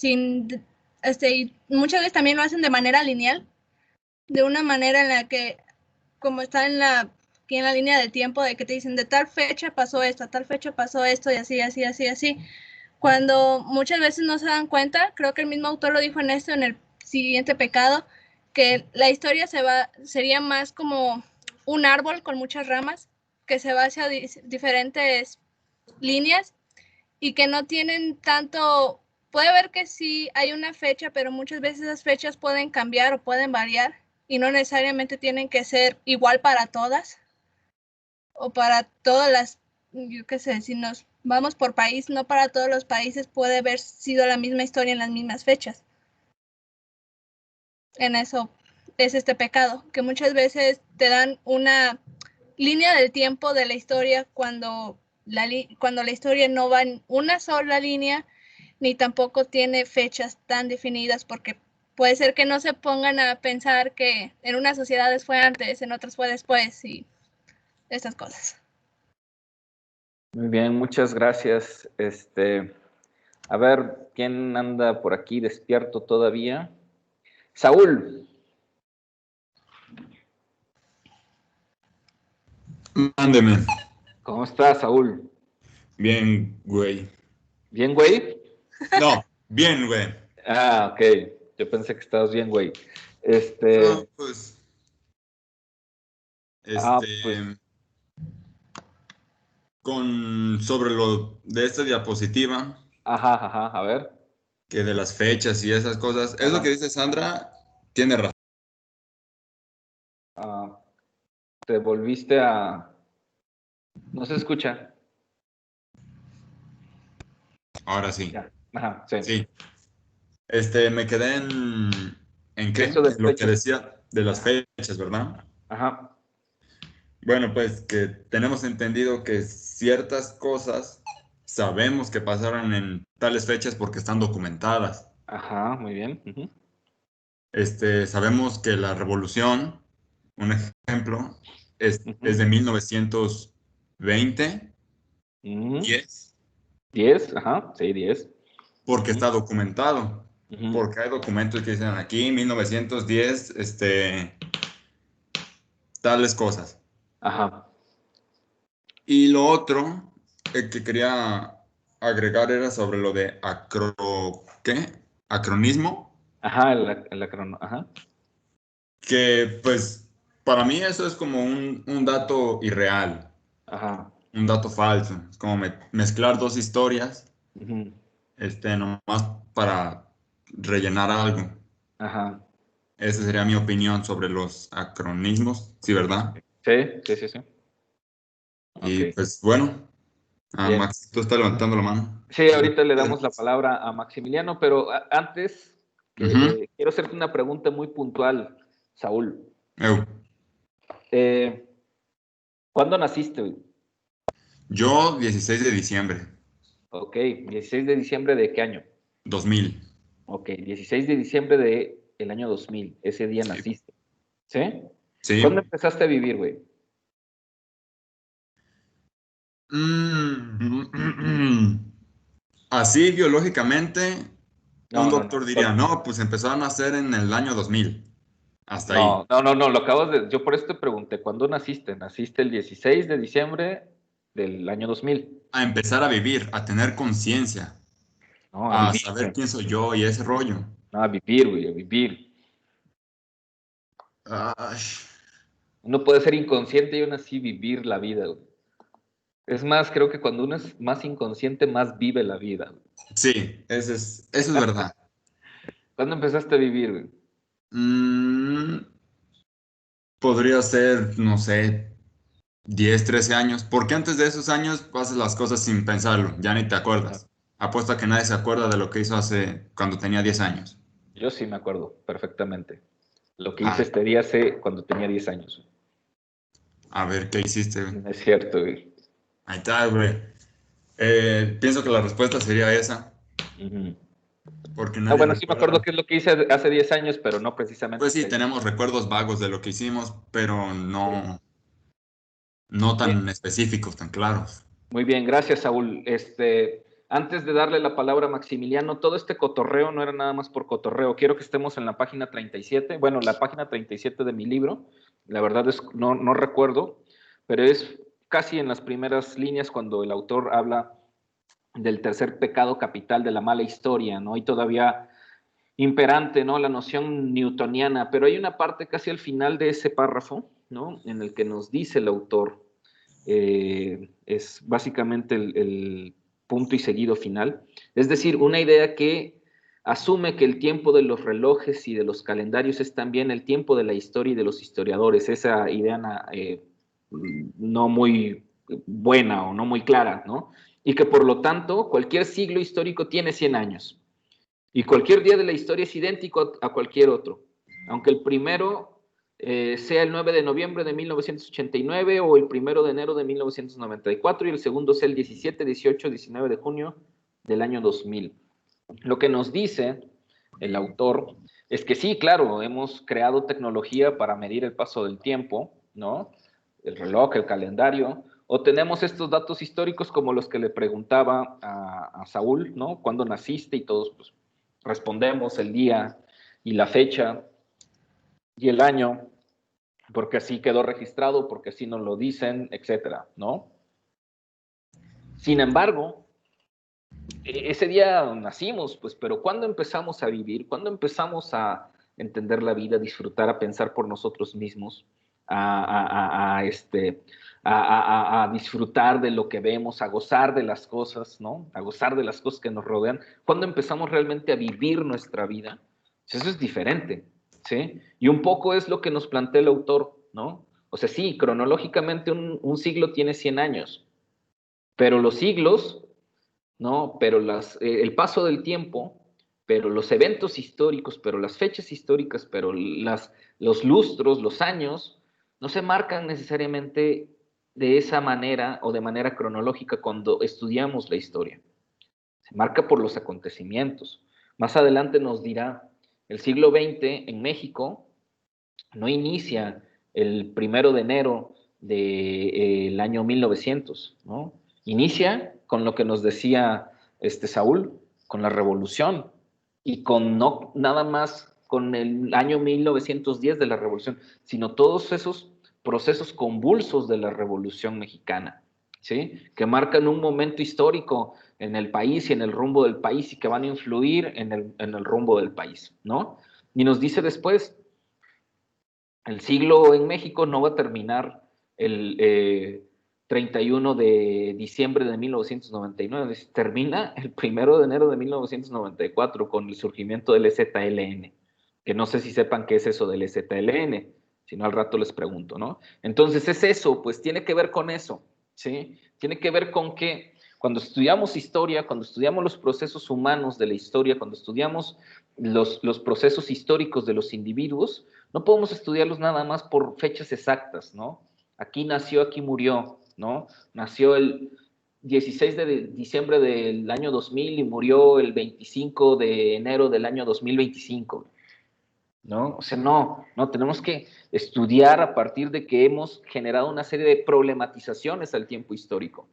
y muchas veces también lo hacen de manera lineal, de una manera en la que, como está aquí en la línea de tiempo, de que te dicen de tal fecha pasó esto, a tal fecha pasó esto, y así, así, así, así. Cuando muchas veces no se dan cuenta, creo que el mismo autor lo dijo en el siguiente pecado, que la historia sería más como un árbol con muchas ramas, que se va hacia diferentes líneas y que no tienen tanto, puede ver que sí hay una fecha, pero muchas veces esas fechas pueden cambiar o pueden variar y no necesariamente tienen que ser igual para todas o para todas las, yo qué sé, si nos vamos por país, no para todos los países puede haber sido la misma historia en las mismas fechas. En eso es este pecado, que muchas veces te dan una línea del tiempo de la historia cuando la historia no va en una sola línea, ni tampoco tiene fechas tan definidas, porque puede ser que no se pongan a pensar que en unas sociedades fue antes, en otras fue después, y estas cosas. Muy bien, muchas gracias. A ver, ¿quién anda por aquí despierto todavía? Saúl. Mándeme. ¿Cómo estás, Saúl? Bien, güey. ¿Bien, güey? No, bien, güey. Ah, ok. Yo pensé que estabas bien, güey. No, pues. Pues. Sobre lo de esta diapositiva. Ajá, a ver. Que de las fechas y esas cosas. Es lo que dice Sandra, tiene razón. Te volviste a... No se escucha. Ahora sí. Ya. Ajá, sí. Sí. Me quedé ¿en qué? Eso de En lo que fechas. decía de las fechas, ¿verdad? Ajá. Bueno, pues que tenemos entendido que ciertas cosas sabemos que pasaron en tales fechas porque están documentadas. Ajá, muy bien. Uh-huh. Sabemos que la revolución, un ejemplo, es de 1920, 10. 10, ajá, sí, 10. Porque está documentado. Uh-huh. Porque hay documentos que dicen aquí, 1910, tales cosas. Ajá. Y lo otro que quería agregar era sobre lo de acronismo. Ajá, ajá. Que pues para mí eso es como un dato irreal. Ajá. Un dato falso. Es como mezclar dos historias. Uh-huh. Nomás para rellenar algo. Ajá. Esa sería mi opinión sobre los acronismos, ¿sí, verdad? Sí. Y Okay. pues bueno, Max, tú estás levantando la mano. Sí, ahorita le damos la palabra a Maximiliano, pero antes quiero hacerte una pregunta muy puntual, Saúl. ¿Cuándo naciste, güey? Yo, 16 de diciembre. Ok, 16 de diciembre ¿de qué año? 2000. Ok, 16 de diciembre del año 2000, ese día naciste. ¿Sí? Sí. ¿Cuándo empezaste a vivir, güey? Así biológicamente, un doctor No. diría, no, pues empezaron a nacer en el año 2000. Hasta ahí. No, lo acabas de... Yo por eso te pregunté, ¿cuándo naciste? Naciste el 16 de diciembre del año 2000. A empezar a vivir, a tener conciencia, No, a a vivir. saber quién soy yo y ese rollo. No, a vivir, güey, a vivir. Ay. Uno puede ser inconsciente y aún así vivir la vida, güey. Es más, creo que cuando uno es más inconsciente, más vive la vida, güey. Sí, eso es verdad. ¿Cuándo empezaste a vivir, güey? Podría ser, no sé, 10, 13 años, porque antes de esos años pasas las cosas sin pensarlo, ya ni te acuerdas. Apuesto a que nadie se acuerda de lo que hizo cuando tenía 10 años. Yo sí me acuerdo perfectamente. Lo que hice este día cuando tenía 10 años. A ver, ¿qué hiciste, güey? No es cierto, güey. Ahí está, güey. Pienso que la respuesta sería esa. Porque nadie bueno, sí me acuerdo qué es lo que hice hace 10 años, pero no precisamente. Pues sí, tenemos recuerdos vagos de lo que hicimos, pero no tan específicos, tan claros. Muy bien, gracias, Saúl. Antes de darle la palabra a Maximiliano, todo este cotorreo no era nada más por cotorreo. Quiero que estemos en la página 37, bueno, la página 37 de mi libro. La verdad es no recuerdo, pero es casi en las primeras líneas cuando el autor habla del tercer pecado capital de la mala historia, ¿no? Y todavía imperante, ¿no? La noción newtoniana, pero hay una parte casi al final de ese párrafo, ¿no? En el que nos dice el autor, es básicamente el punto y seguido final, es decir, una idea que asume que el tiempo de los relojes y de los calendarios es también el tiempo de la historia y de los historiadores, esa idea no muy buena o no muy clara, ¿no? Y que por lo tanto cualquier siglo histórico tiene 100 años. Y cualquier día de la historia es idéntico a cualquier otro. aunque el primero sea el 9 de noviembre de 1989 o el 1 de enero de 1994 y el segundo sea el 17, 18, 19 de junio del año 2000. Lo que nos dice el autor es que sí, claro, hemos creado tecnología para medir el paso del tiempo, ¿no? El reloj, el calendario, o tenemos estos datos históricos como los que le preguntaba a Saúl, ¿no? ¿Cuándo naciste? Y todos pues, respondemos el día y la fecha y el año, porque así quedó registrado, porque así nos lo dicen, etcétera, ¿no? Sin embargo, ese día nacimos, pues, pero ¿cuándo empezamos a vivir? ¿Cuándo empezamos a entender la vida, a disfrutar, a pensar por nosotros mismos, a disfrutar de lo que vemos, a gozar de las cosas, ¿no? A gozar de las cosas que nos rodean? ¿Cuándo empezamos realmente a vivir nuestra vida? Pues eso es diferente, ¿sí? Y un poco es lo que nos plantea el autor, ¿no? O sea, sí, cronológicamente un siglo tiene 100 años, pero los siglos, ¿no? Pero el paso del tiempo, pero los eventos históricos, pero las fechas históricas, pero los lustros, los años, no se marcan necesariamente de esa manera o de manera cronológica cuando estudiamos la historia. Se marca por los acontecimientos. Más adelante nos dirá, el siglo XX en México no inicia el 1 de enero del año 1900, ¿no? Inicia con lo que nos decía Saúl, con la revolución y con no nada más con el año 1910 de la revolución, sino todos esos procesos convulsos de la revolución mexicana, ¿sí? Que marcan un momento histórico en el país y en el rumbo del país y que van a influir en el rumbo del país, ¿no? Y nos dice después, el siglo en México no va a terminar el 31 de diciembre de 1999, termina el 1 de enero de 1994 con el surgimiento del EZLN, que no sé si sepan qué es eso del EZLN, si no al rato les pregunto, ¿no? Entonces es eso, pues tiene que ver con eso, ¿sí? Tiene que ver con que cuando estudiamos historia, cuando estudiamos los procesos humanos de la historia, cuando estudiamos los procesos históricos de los individuos, no podemos estudiarlos nada más por fechas exactas, ¿no? Aquí nació, aquí murió, ¿no? Nació el 16 de diciembre del año 2000 y murió el 25 de enero del año 2025, ¿no? O sea, no, tenemos que estudiar a partir de que hemos generado una serie de problematizaciones al tiempo histórico,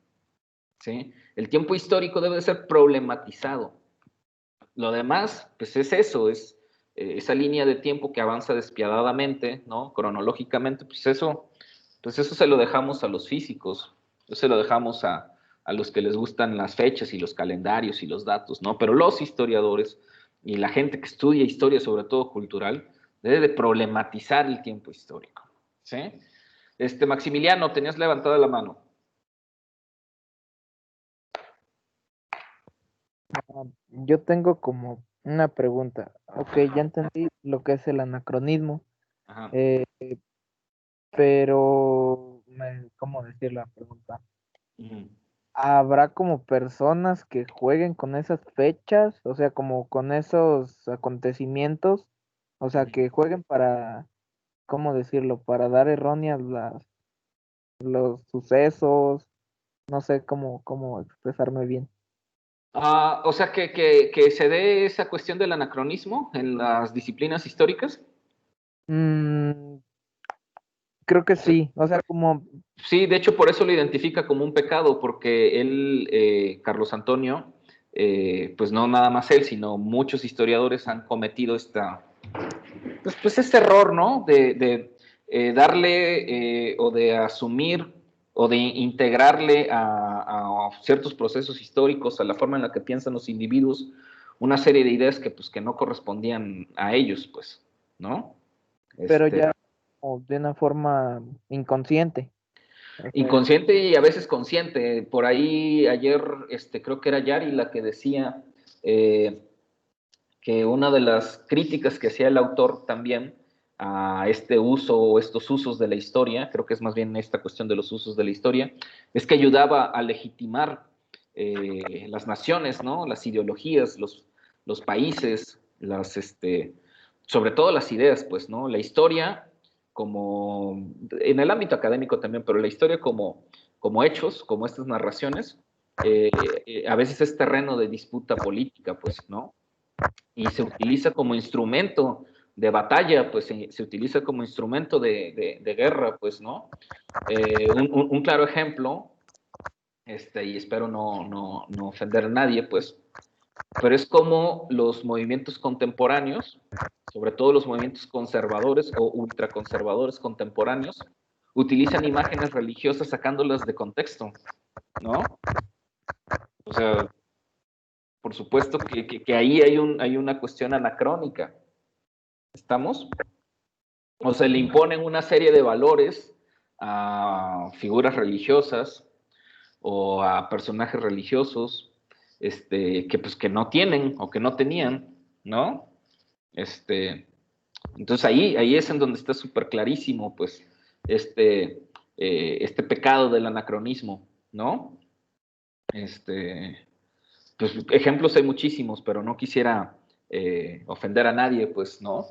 ¿sí? El tiempo histórico debe de ser problematizado. Lo demás, pues es eso, es esa línea de tiempo que avanza despiadadamente, ¿no? Cronológicamente, pues eso se lo dejamos a los físicos, eso se lo dejamos a los que les gustan las fechas y los calendarios y los datos, ¿no? Pero los historiadores y la gente que estudia historia, sobre todo cultural, debe de problematizar el tiempo histórico, ¿sí? Maximiliano, tenías levantada la mano. Yo tengo como una pregunta. Ok, ya entendí lo que es el anacronismo, pero ¿cómo decir la pregunta? ¿Habrá como personas que jueguen con esas fechas? O sea, como con esos acontecimientos, o sea, que jueguen para, ¿cómo decirlo? Para dar erróneas los sucesos, no sé cómo expresarme bien. O sea, que se dé esa cuestión del anacronismo en las disciplinas históricas. Creo que sí, o sea, como... Sí, de hecho por eso lo identifica como un pecado, porque él, Carlos Antonio, pues no nada más él, sino muchos historiadores han cometido pues este error, ¿no? De darle o de asumir o de integrarle a ciertos procesos históricos, a la forma en la que piensan los individuos, una serie de ideas que pues que no correspondían a ellos, pues, ¿no? Pero ya de una forma inconsciente. Inconsciente y a veces consciente. Por ahí ayer, creo que era Yari la que decía que una de las críticas que hacía el autor también a este uso o estos usos de la historia, creo que es más bien esta cuestión de los usos de la historia, es que ayudaba a legitimar las naciones, ¿no? Las ideologías, los países, sobre todo las ideas, pues, ¿no? La historia como, en el ámbito académico también, pero la historia como hechos, como estas narraciones, a veces es terreno de disputa política, pues, ¿no? Y se utiliza como instrumento de batalla, pues se utiliza como instrumento de guerra, pues, ¿no? Un claro ejemplo, y espero no ofender a nadie, pues, pero es como los movimientos contemporáneos, sobre todo los movimientos conservadores o ultraconservadores contemporáneos, utilizan imágenes religiosas sacándolas de contexto, ¿no? O sea, por supuesto que ahí hay una cuestión anacrónica. ¿Estamos? O se le imponen una serie de valores a figuras religiosas o a personajes religiosos que no tienen o que no tenían, ¿no? Entonces ahí es en donde está súper clarísimo, pues, este pecado del anacronismo, ¿no? Pues ejemplos hay muchísimos, pero no quisiera ofender a nadie, pues, ¿no?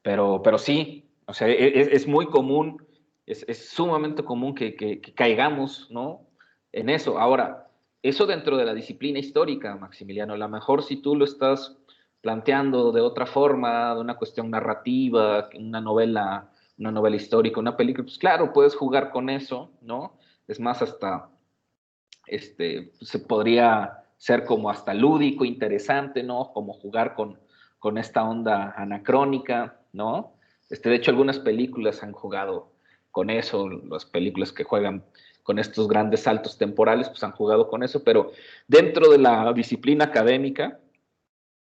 Pero sí, o sea, es muy común, es sumamente común que caigamos, ¿no? En eso. Ahora, eso dentro de la disciplina histórica, Maximiliano, a lo mejor si tú lo estás planteando de otra forma, de una cuestión narrativa, una novela histórica, una película, pues claro, puedes jugar con eso, ¿no? Es más, hasta se podría ser como hasta lúdico, interesante, ¿no? Como jugar con esta onda anacrónica, ¿no? De hecho, algunas películas han jugado con eso, las películas que juegan con estos grandes saltos temporales, pues han jugado con eso, pero dentro de la disciplina académica,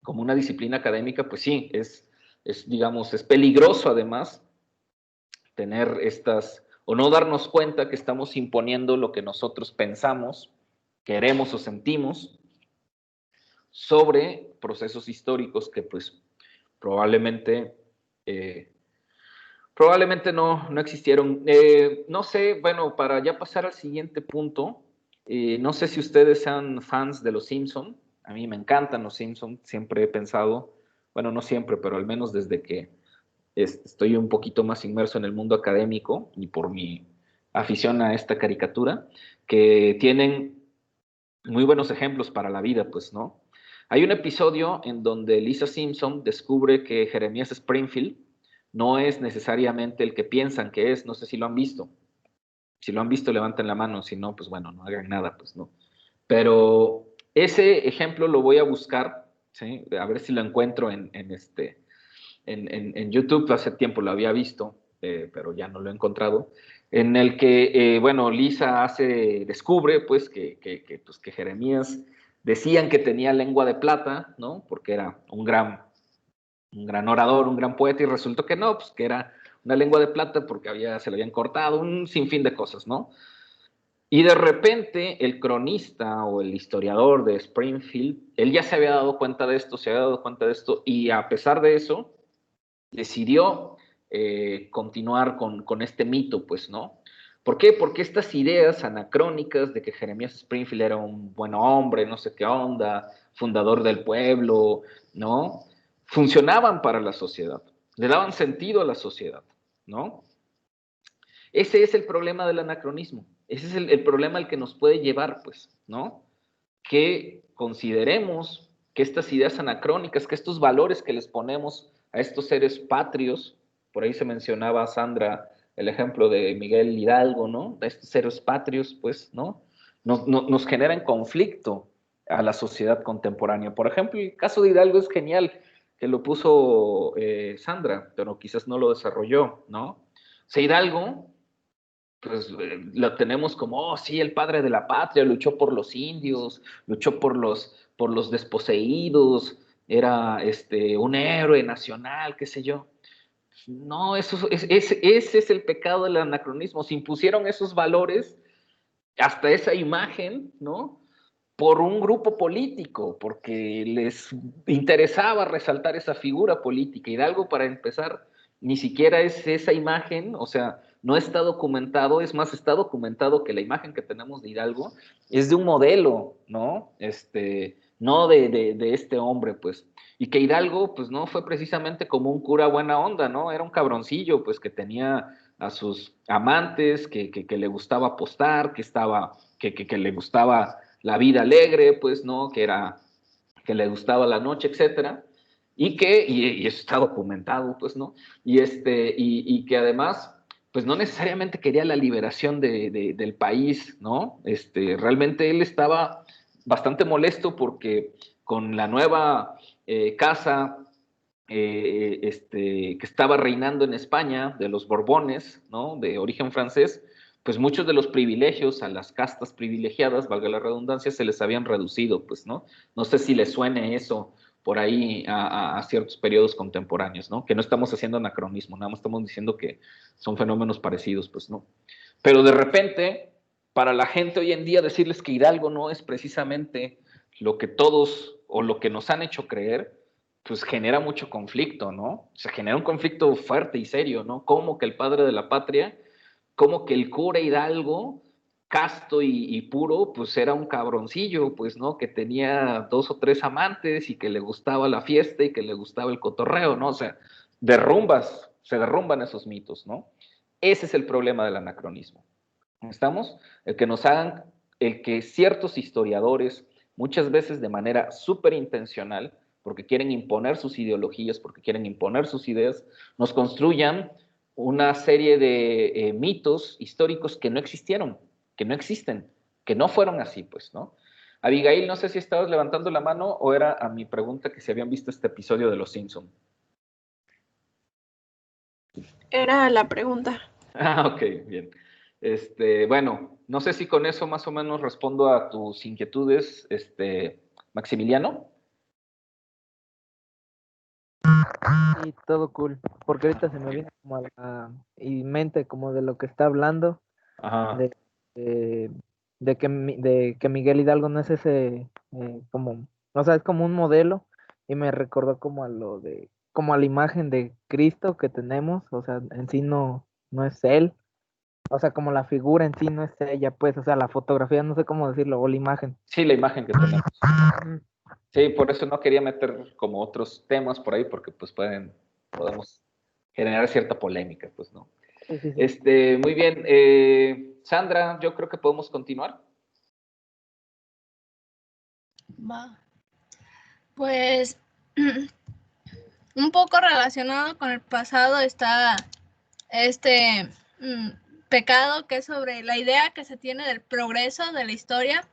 como una disciplina académica, pues sí, digamos, es peligroso además tener o no darnos cuenta que estamos imponiendo lo que nosotros pensamos, queremos o sentimos sobre procesos históricos que pues probablemente no existieron. No sé, bueno, para ya pasar al siguiente punto, no sé si ustedes sean fans de Los Simpson. A mí me encantan Los Simpson, siempre he pensado, bueno, no siempre, pero al menos desde que estoy un poquito más inmerso en el mundo académico y por mi afición a esta caricatura, que tienen muy buenos ejemplos para la vida, pues, ¿no? Hay un episodio en donde Lisa Simpson descubre que Jeremías Springfield no es necesariamente el que piensan que es. No sé si lo han visto. Si lo han visto, levanten la mano. Si no, pues bueno, no hagan nada, pues no. Pero ese ejemplo lo voy a buscar, ¿sí? A ver si lo encuentro en YouTube. Hace tiempo lo había visto, pero ya no lo he encontrado. En el que, bueno, Lisa descubre, pues, que Jeremías decían que tenía lengua de plata, ¿no? Porque era un gran orador, un gran poeta, y resultó que no, pues que era una lengua de plata porque se le habían cortado, un sinfín de cosas, ¿no? Y de repente el cronista o el historiador de Springfield, él ya se había dado cuenta de esto, y a pesar de eso, decidió continuar con este mito, pues, ¿no? ¿Por qué? Porque estas ideas anacrónicas de que Jeremías Springfield era un buen hombre, no sé qué onda, fundador del pueblo, ¿no? Funcionaban para la sociedad, le daban sentido a la sociedad, ¿no? Ese es el problema del anacronismo, ese es el problema al que nos puede llevar, pues, ¿no? Que consideremos que estas ideas anacrónicas, que estos valores que les ponemos a estos seres patrios, por ahí se mencionaba, Sandra, el ejemplo de Miguel Hidalgo, ¿no? De estos seres patrios, pues, ¿no? Nos generan conflicto a la sociedad contemporánea. Por ejemplo, el caso de Hidalgo es genial, que lo puso Sandra, pero quizás no lo desarrolló, ¿no? O sea, Hidalgo, pues lo tenemos como, oh, sí, el padre de la patria, luchó por los indios, luchó por los desposeídos, era un héroe nacional, qué sé yo. No, ese es el pecado del anacronismo. Se impusieron esos valores, hasta esa imagen, ¿no? Por un grupo político, porque les interesaba resaltar esa figura política. Hidalgo, para empezar, ni siquiera es esa imagen, o sea, no está documentado, es más, está documentado que la imagen que tenemos de Hidalgo es de un modelo, ¿no? no de este hombre, pues. Y que Hidalgo, pues no fue precisamente como un cura buena onda, ¿no? Era un cabroncillo, pues que tenía a sus amantes, que le gustaba apostar, que le gustaba la vida alegre, pues, ¿no? Que le gustaba la noche, etcétera. Y eso está documentado, pues, ¿no? Y que además, pues no necesariamente quería la liberación del país, ¿no? Realmente él estaba bastante molesto porque con la nueva casa que estaba reinando en España, de los Borbones, ¿no? De origen francés, pues muchos de los privilegios a las castas privilegiadas, valga la redundancia, se les habían reducido, pues, ¿no? No sé si les suene eso por ahí a ciertos periodos contemporáneos, ¿no? Que no estamos haciendo anacronismo, nada más estamos diciendo que son fenómenos parecidos, pues, ¿no? Pero de repente, para la gente hoy en día, decirles que Hidalgo no es precisamente lo que todos o lo que nos han hecho creer, pues genera mucho conflicto, ¿no? O sea, genera un conflicto fuerte y serio, ¿no? Como que el padre de la patria, como que el cura Hidalgo, casto y puro, pues era un cabroncillo, pues, ¿no? Que tenía 2 o 3 amantes y que le gustaba la fiesta y que le gustaba el cotorreo, ¿no? O sea, se derrumban esos mitos, ¿no? Ese es el problema del anacronismo. ¿Estamos? El que ciertos historiadores, muchas veces de manera súper intencional, porque quieren imponer sus ideologías, porque quieren imponer sus ideas, nos construyan una serie de mitos históricos que no existieron, que no existen, que no fueron así, pues, ¿no? Abigail, no sé si estabas levantando la mano o era a mi pregunta que si habían visto este episodio de Los Simpson. Era la pregunta. Ah, ok, bien. Bueno, no sé si con eso más o menos respondo a tus inquietudes, Maximiliano. Sí, todo cool, porque ahorita se me viene como a la mente como de lo que está hablando, Ajá. de que Miguel Hidalgo no es ese como, o sea, es como un modelo y me recordó como como a la imagen de Cristo que tenemos, o sea, en sí no es él, o sea, como la figura en sí no es ella, pues, o sea, la fotografía, no sé cómo decirlo, o la imagen. Sí, la imagen que tenemos. Sí, por eso no quería meter como otros temas por ahí, porque pues podemos generar cierta polémica, pues, ¿no? Sí, sí, sí. Muy bien. Sandra, yo creo que podemos continuar. Va. Pues un poco relacionado con el pasado está este pecado que es sobre la idea que se tiene del progreso de la historia.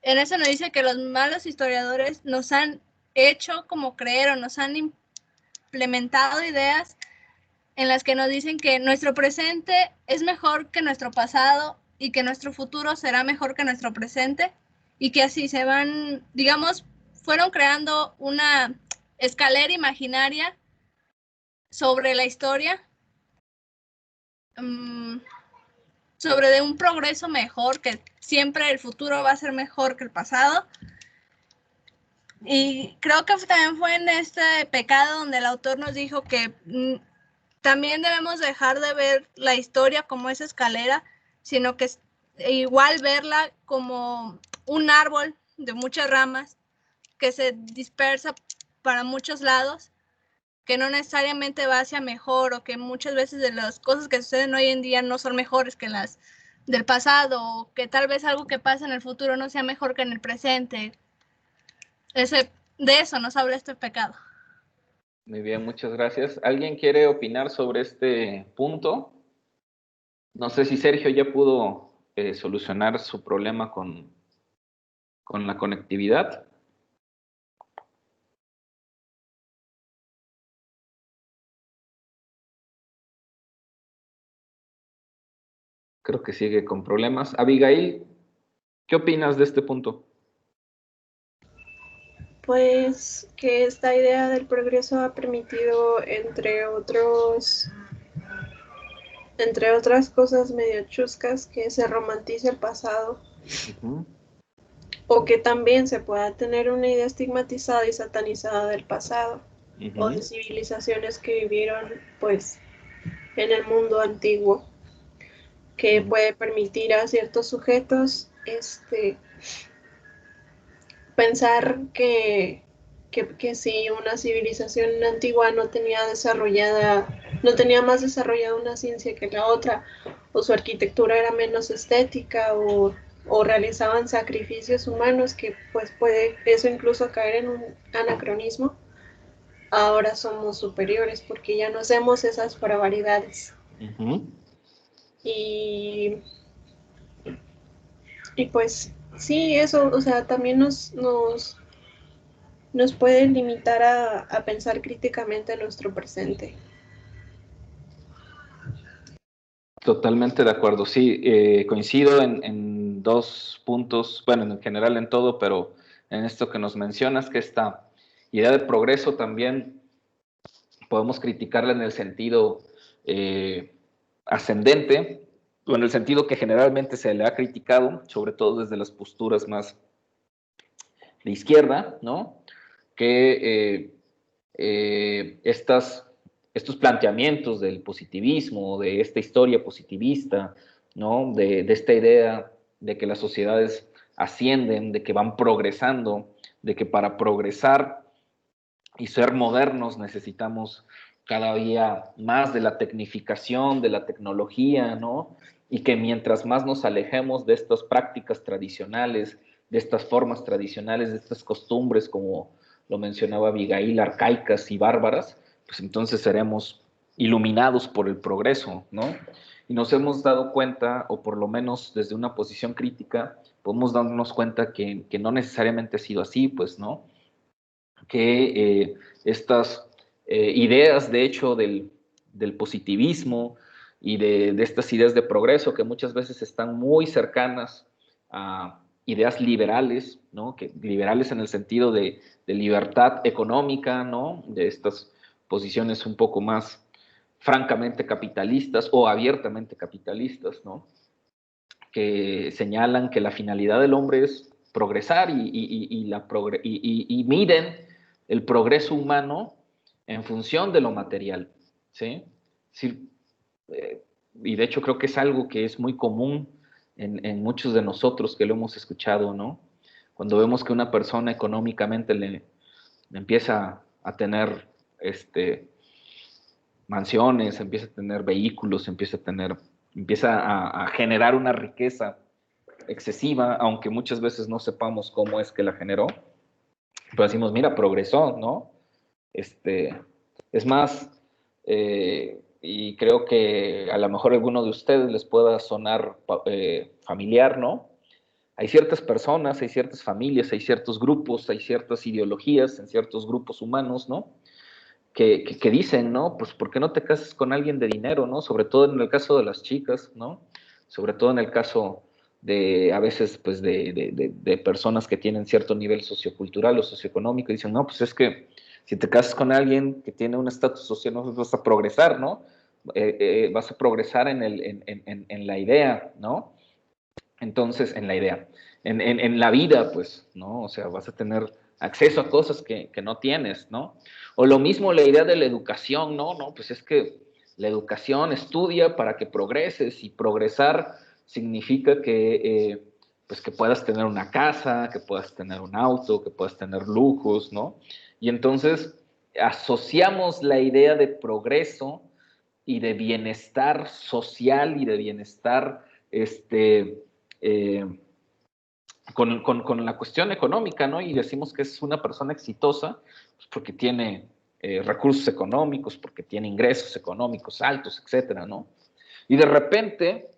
En eso nos dice que los malos historiadores nos han hecho como creer o nos han implementado ideas en las que nos dicen que nuestro presente es mejor que nuestro pasado y que nuestro futuro será mejor que nuestro presente y que así se van, digamos, fueron creando una escalera imaginaria sobre la historia, sobre de un progreso mejor, que siempre el futuro va a ser mejor que el pasado. Y creo que también fue en este pecado donde el autor nos dijo que también debemos dejar de ver la historia como esa escalera, sino que igual verla como un árbol de muchas ramas que se dispersa para muchos lados, que no necesariamente va hacia mejor, o que muchas veces de las cosas que suceden hoy en día no son mejores que las del pasado, o que tal vez algo que pasa en el futuro no sea mejor que en el presente. De eso nos habla este pecado. Muy bien, muchas gracias. ¿Alguien quiere opinar sobre este punto? No sé si Sergio ya pudo solucionar su problema con la conectividad. Creo que sigue con problemas. Abigail, ¿qué opinas de este punto? Pues que esta idea del progreso ha permitido, entre otras cosas medio chuscas, que se romantice el pasado. Uh-huh. O que también se pueda tener una idea estigmatizada y satanizada del pasado. Uh-huh. O de civilizaciones que vivieron, pues, en el mundo antiguo, que puede permitir a ciertos sujetos pensar que si una civilización antigua no tenía más desarrollada una ciencia que la otra, o su arquitectura era menos estética, o realizaban sacrificios humanos, que pues puede eso incluso caer en un anacronismo. Ahora somos superiores porque ya no hacemos esas barbaridades. Y pues sí, eso, o sea, también nos puede limitar a pensar críticamente en nuestro presente. Totalmente de acuerdo, sí, coincido en 2 puntos, bueno, en general en todo, pero en esto que nos mencionas, que esta idea de progreso también podemos criticarla en el sentido ascendente, o en el sentido que generalmente se le ha criticado, sobre todo desde las posturas más de izquierda, ¿no? Que estos planteamientos del positivismo, de esta historia positivista, ¿no? De esta idea de que las sociedades ascienden, de que van progresando, de que para progresar y ser modernos necesitamos cada día más de la tecnificación, de la tecnología, ¿no? Y que mientras más nos alejemos de estas prácticas tradicionales, de estas formas tradicionales, de estas costumbres, como lo mencionaba Abigail, arcaicas y bárbaras, pues entonces seremos iluminados por el progreso, ¿no? Y nos hemos dado cuenta, o por lo menos desde una posición crítica, podemos darnos cuenta que no necesariamente ha sido así, pues, ¿no? Que estas ideas, de hecho, del positivismo y de estas ideas de progreso, que muchas veces están muy cercanas a ideas liberales, ¿no? Que liberales en el sentido de libertad económica, ¿no? De estas posiciones un poco más francamente capitalistas o abiertamente capitalistas, ¿no? Que señalan que la finalidad del hombre es progresar y miden el progreso humano en función de lo material, ¿sí? Sí, y de hecho creo que es algo que es muy común en muchos de nosotros que lo hemos escuchado, ¿no? Cuando vemos que una persona económicamente le empieza a tener mansiones, empieza a tener vehículos, empieza a generar una riqueza excesiva, aunque muchas veces no sepamos cómo es que la generó, pero decimos, mira, progresó, ¿no? Es más, y creo que a lo mejor a alguno de ustedes les pueda sonar familiar, ¿no? Hay ciertas personas, hay ciertas familias, hay ciertos grupos, hay ciertas ideologías en ciertos grupos humanos, ¿no? Que dicen, ¿no? Pues, ¿por qué no te casas con alguien de dinero, ¿no? Sobre todo en el caso de las chicas, ¿no? Sobre todo en el caso de, a veces, pues, de personas que tienen cierto nivel sociocultural o socioeconómico, y dicen, no, pues es que si te casas con alguien que tiene un estatus social, no vas a progresar, ¿no? Vas a progresar en la idea, ¿no? Entonces, en la idea, en la vida, pues, ¿no? O sea, vas a tener acceso a cosas que no tienes, ¿no? O lo mismo la idea de la educación, ¿no? No, pues es que la educación estudia para que progreses, y progresar significa que, pues que puedas tener una casa, que puedas tener un auto, que puedas tener lujos, ¿no? Y entonces asociamos la idea de progreso y de bienestar social y de bienestar, con la cuestión económica, ¿no? Y decimos que es una persona exitosa pues porque tiene recursos económicos, porque tiene ingresos económicos altos, etcétera, ¿no? Y de repente,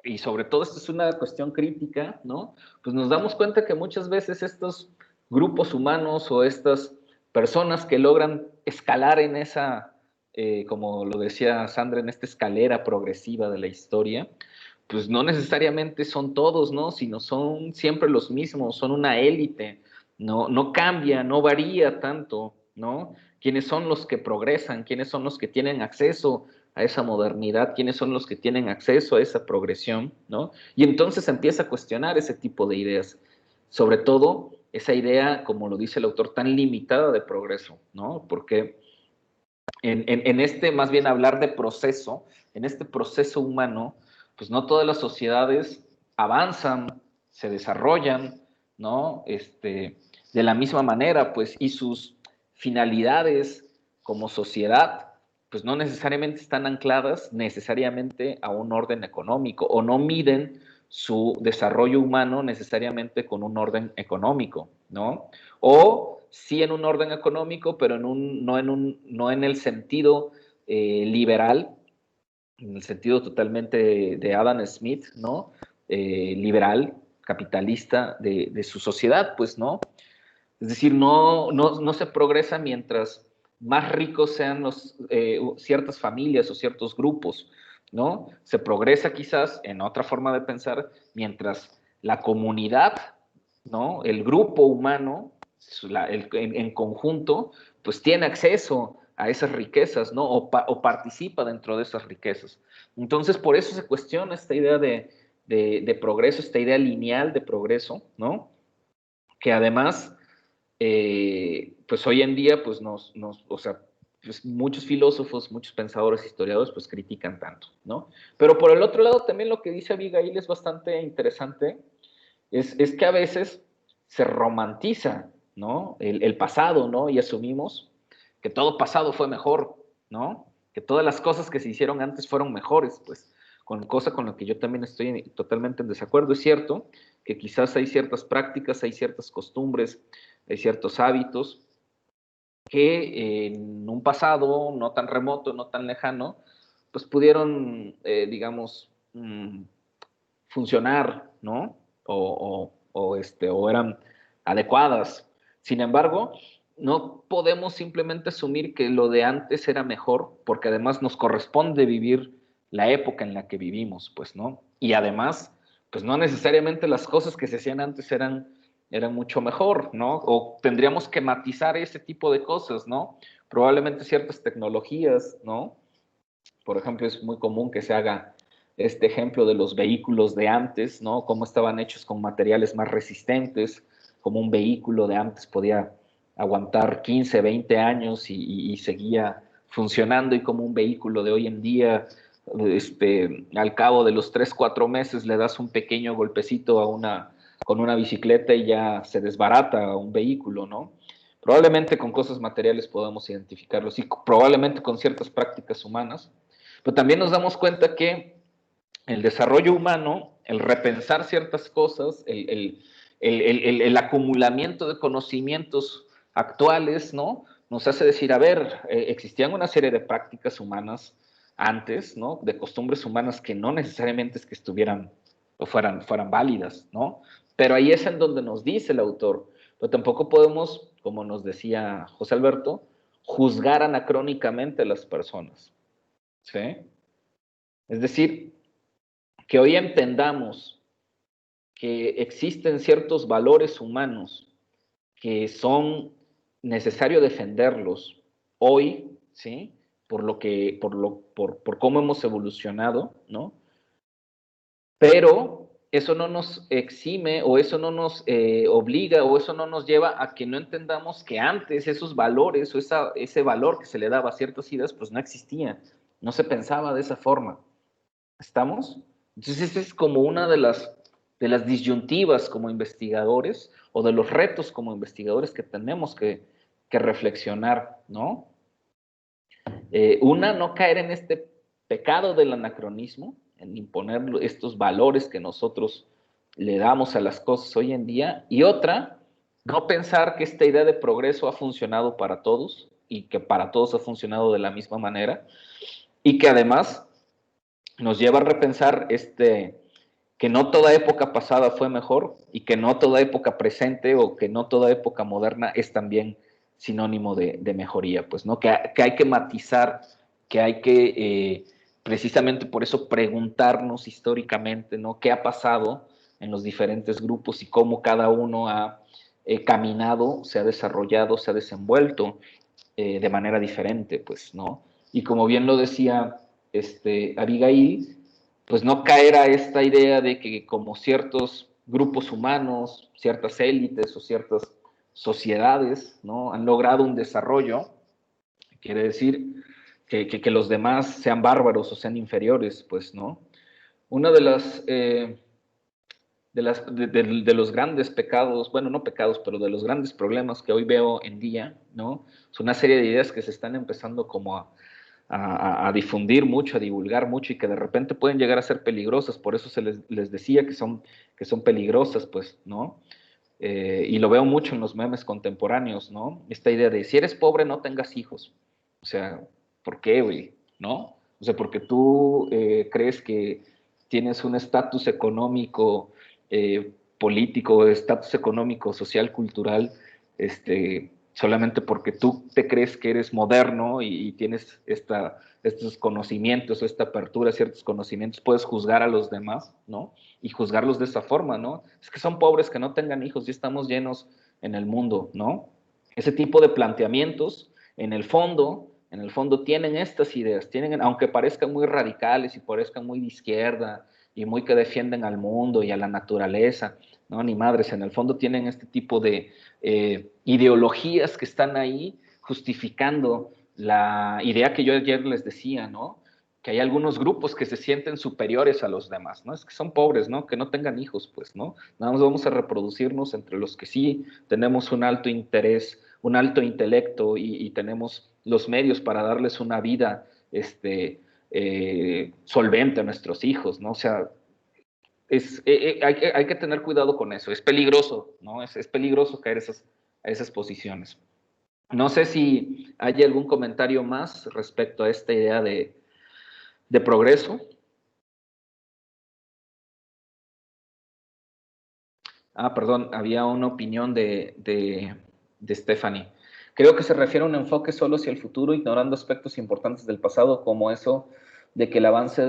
y sobre todo esto es una cuestión crítica, ¿no? Pues nos damos cuenta que muchas veces estos grupos humanos o estas personas que logran escalar en esa, como lo decía Sandra, en esta escalera progresiva de la historia, pues no necesariamente son todos, ¿no? Sino son siempre los mismos, son una élite, no cambia, no varía tanto, ¿no? ¿Quiénes son los que progresan? ¿Quiénes son los que tienen acceso a esa modernidad? ¿Quiénes son los que tienen acceso a esa progresión, ¿no? Y entonces empieza a cuestionar ese tipo de ideas, sobre todo esa idea, como lo dice el autor, tan limitada de progreso, ¿no? Porque en este, más bien hablar de proceso, en este proceso humano, pues no todas las sociedades avanzan, se desarrollan ¿no? De la misma manera, pues, y sus finalidades como sociedad, pues no necesariamente están ancladas necesariamente a un orden económico, o no miden su desarrollo humano necesariamente con un orden económico, ¿no? O sí en un orden económico, pero no en el sentido liberal, en el sentido totalmente de Adam Smith, ¿no? Liberal, capitalista de su sociedad, pues, ¿no? Es decir, no se progresa mientras más ricos sean ciertas familias o ciertos grupos, ¿no? Se progresa quizás en otra forma de pensar mientras la comunidad, ¿no? El grupo humano, en conjunto, pues tiene acceso a esas riquezas, ¿no? O participa dentro de esas riquezas. Entonces, por eso se cuestiona esta idea de progreso, esta idea lineal de progreso, ¿no? Que además, pues hoy en día, pues o sea, pues muchos filósofos, muchos pensadores, historiadores, pues critican tanto, ¿no? Pero por el otro lado, también lo que dice Abigail es bastante interesante, es que a veces se romantiza, ¿no? El pasado, ¿no? Y asumimos que todo pasado fue mejor, ¿no? Que todas las cosas que se hicieron antes fueron mejores, pues, cosa con la que yo también estoy totalmente en desacuerdo. Es cierto que quizás hay ciertas prácticas, hay ciertas costumbres, hay ciertos hábitos que en un pasado no tan remoto, no tan lejano, pues pudieron, digamos, funcionar, ¿no? O eran adecuadas. Sin embargo, no podemos simplemente asumir que lo de antes era mejor, porque además nos corresponde vivir la época en la que vivimos, pues, ¿no? Y además, pues no necesariamente las cosas que se hacían antes eran mucho mejor, ¿no? O tendríamos que matizar ese tipo de cosas, ¿no? Probablemente ciertas tecnologías, ¿no? Por ejemplo, es muy común que se haga este ejemplo de los vehículos de antes, ¿no? Cómo estaban hechos con materiales más resistentes, como un vehículo de antes podía aguantar 15, 20 años y seguía funcionando, y como un vehículo de hoy en día, al cabo de los 3, 4 meses le das un pequeño golpecito con una bicicleta y ya se desbarata un vehículo, ¿no? Probablemente con cosas materiales podamos identificarlos, y probablemente con ciertas prácticas humanas, pero también nos damos cuenta que el desarrollo humano, el repensar ciertas cosas, el acumulamiento de conocimientos actuales, ¿no? Nos hace decir, a ver, existían una serie de prácticas humanas antes, ¿no? De costumbres humanas que no necesariamente es que estuvieran o fueran válidas, ¿no? Pero ahí es en donde nos dice el autor, pero tampoco podemos, como nos decía José Alberto, juzgar anacrónicamente a las personas, ¿sí? Es decir, que hoy entendamos que existen ciertos valores humanos que son necesario defenderlos hoy, ¿sí? Por cómo hemos evolucionado, ¿no? Pero eso no nos exime, o eso no nos obliga, o eso no nos lleva a que no entendamos que antes esos valores o ese valor que se le daba a ciertas ideas, pues no existía, no se pensaba de esa forma. ¿Estamos? Entonces, esta es como una de las disyuntivas como investigadores, o de los retos como investigadores que tenemos que reflexionar, ¿no? No caer en este pecado del anacronismo, en imponer estos valores que nosotros le damos a las cosas hoy en día, y otra, no pensar que esta idea de progreso ha funcionado para todos, y que para todos ha funcionado de la misma manera, y que además nos lleva a repensar que no toda época pasada fue mejor, y que no toda época presente, o que no toda época moderna es también sinónimo de mejoría, pues, ¿no? Que hay que matizar, que hay que, precisamente por eso, preguntarnos históricamente, ¿no? ¿Qué ha pasado en los diferentes grupos y cómo cada uno ha caminado, se ha desarrollado, se ha desenvuelto de manera diferente, pues, ¿no? Y como bien lo decía Abigail, pues no caer a esta idea de que como ciertos grupos humanos, ciertas élites o ciertas sociedades, ¿no? Han logrado un desarrollo, quiere decir que los demás sean bárbaros o sean inferiores, pues, ¿no? Una de las de los grandes pecados, bueno, no pecados, pero de los grandes problemas que hoy veo en día, ¿no? Es una serie de ideas que se están empezando como a difundir mucho, a divulgar mucho y que de repente pueden llegar a ser peligrosas, por eso les decía que son peligrosas, pues, ¿no? Y lo veo mucho en los memes contemporáneos, ¿no? Esta idea de si eres pobre no tengas hijos. O sea, ¿por qué, güey? ¿No? O sea, porque tú crees que tienes un estatus económico, político, estatus económico, social, cultural, solamente porque tú te crees que eres moderno y tienes estos conocimientos, esta apertura a ciertos conocimientos, puedes juzgar a los demás, ¿no? Y juzgarlos de esa forma, ¿no? Es que son pobres que no tengan hijos, ya estamos llenos en el mundo, ¿no? Ese tipo de planteamientos, en el fondo tienen estas ideas, aunque parezcan muy radicales y parezcan muy de izquierda y muy que defienden al mundo y a la naturaleza, no, ni madres, en el fondo tienen este tipo de ideologías que están ahí justificando la idea que yo ayer les decía, ¿no? Que hay algunos grupos que se sienten superiores a los demás, ¿no? Es que son pobres, ¿no? Que no tengan hijos, pues, ¿no? Nada más vamos a reproducirnos entre los que sí tenemos un alto interés, un alto intelecto y tenemos los medios para darles una vida solvente a nuestros hijos, ¿no? O sea, hay que tener cuidado con eso, es peligroso, ¿no? Es peligroso caer a esas posiciones. No sé si hay algún comentario más respecto a esta idea de progreso. Perdón, había una opinión de Stephanie. Creo que se refiere a un enfoque solo hacia el futuro, ignorando aspectos importantes del pasado, como eso de que el avance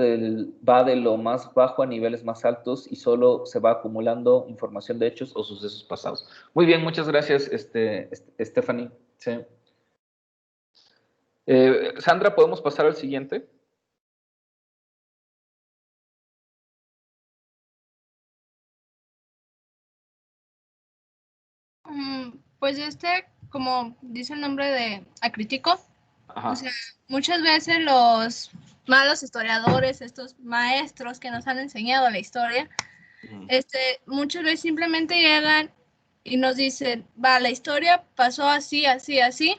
va de lo más bajo a niveles más altos y solo se va acumulando información de hechos o sucesos pasados. Muy bien, muchas gracias, Stephanie. Sí. Sandra, ¿podemos pasar al siguiente? Pues como dice el nombre de acrítico, o sea, muchas veces los malos historiadores, estos maestros que nos han enseñado la historia, muchas veces simplemente llegan y nos dicen, va, la historia pasó así, así, así,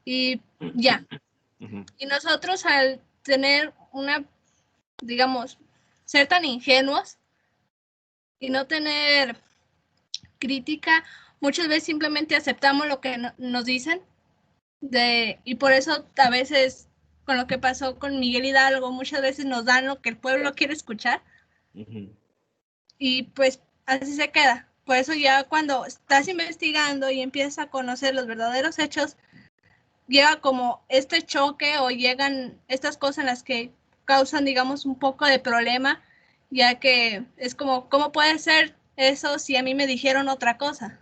y ya. Y nosotros al tener digamos, ser tan ingenuos y no tener crítica, muchas veces simplemente aceptamos lo que nos dicen, y por eso a veces con lo que pasó con Miguel Hidalgo, muchas veces nos dan lo que el pueblo quiere escuchar, y pues así se queda. Por eso ya cuando estás investigando y empiezas a conocer los verdaderos hechos, llega como este choque o llegan estas cosas en las que causan, digamos, un poco de problema, ya que es como, ¿cómo puede ser eso si a mí me dijeron otra cosa?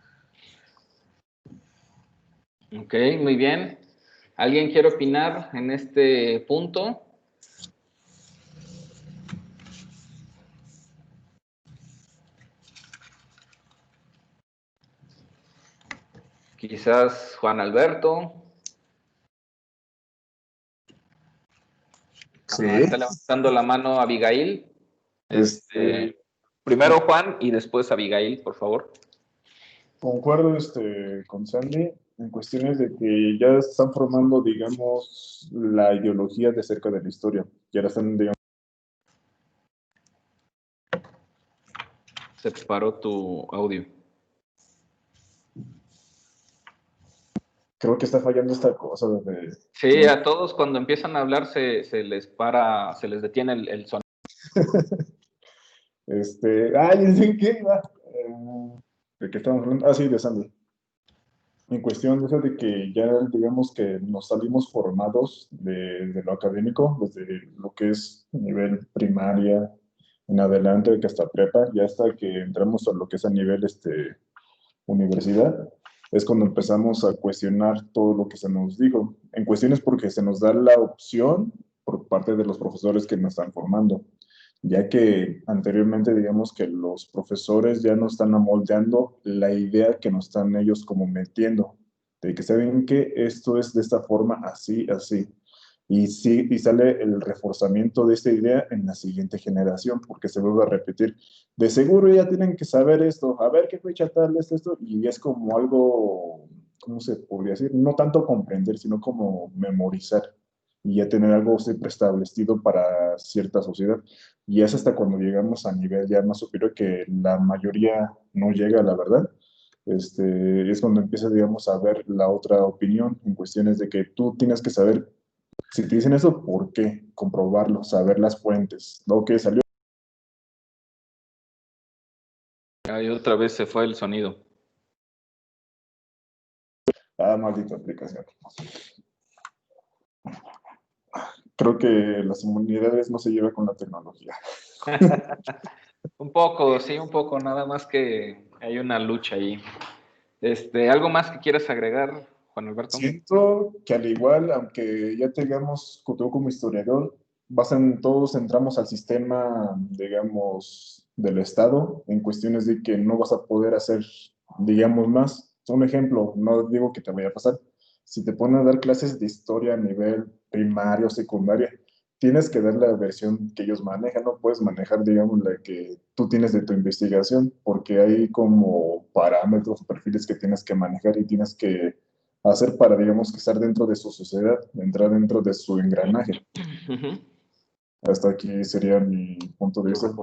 Ok, muy bien. ¿Alguien quiere opinar en este punto? Quizás Juan Alberto. Sí. Está levantando la mano Abigail. Primero Juan y después Abigail, por favor. Concuerdo con Sandy en cuestiones de que ya están formando, digamos, la ideología de acerca de la historia. Ya la están, digamos... Se disparó tu audio. Creo que está fallando esta cosa. Sí, a todos cuando empiezan a hablar se les detiene el sonido. ¿En qué iba? ¿De qué estamos hablando? Sí, de Sandy. En cuestión de eso de que ya digamos que nos salimos formados de lo académico, desde lo que es nivel primaria en adelante, que hasta prepa, ya hasta que entramos a lo que es a nivel universidad, es cuando empezamos a cuestionar todo lo que se nos dijo. En cuestiones porque se nos da la opción por parte de los profesores que nos están formando, ya que anteriormente digamos que los profesores ya no están amoldeando la idea que nos están ellos como metiendo, de que saben que esto es de esta forma, así, así. Y sale el reforzamiento de esta idea en la siguiente generación, porque se vuelve a repetir. De seguro ya tienen que saber esto, a ver qué fecha tal, esto, y es como algo, ¿cómo se podría decir? No tanto comprender, sino como memorizar, y ya tener algo siempre establecido para cierta sociedad. Y es hasta cuando llegamos a nivel ya más superior, que la mayoría no llega, la verdad. Es cuando empieza, digamos, a ver la otra opinión en cuestiones de que tú tienes que saber si te dicen eso, ¿por qué? Comprobarlo, saber las fuentes. ¿No? Que salió. Ahí otra vez se fue el sonido. Ah, maldita aplicación. Creo que las humanidades no se llevan con la tecnología. Un poco, sí, un poco, nada más que hay una lucha ahí. ¿Algo más que quieras agregar, Juan Alberto? Siento que al igual, aunque ya tengamos, tú como historiador, todos entramos al sistema, digamos, del Estado, en cuestiones de que no vas a poder hacer, digamos, más. Un ejemplo, no digo que te vaya a pasar. Si te ponen a dar clases de historia a nivel primario o secundaria, tienes que dar la versión que ellos manejan, no puedes manejar, digamos, la que tú tienes de tu investigación, porque hay como parámetros o perfiles que tienes que manejar y tienes que hacer para, digamos, que estar dentro de su sociedad, entrar dentro de su engranaje. Hasta aquí sería mi punto de vista.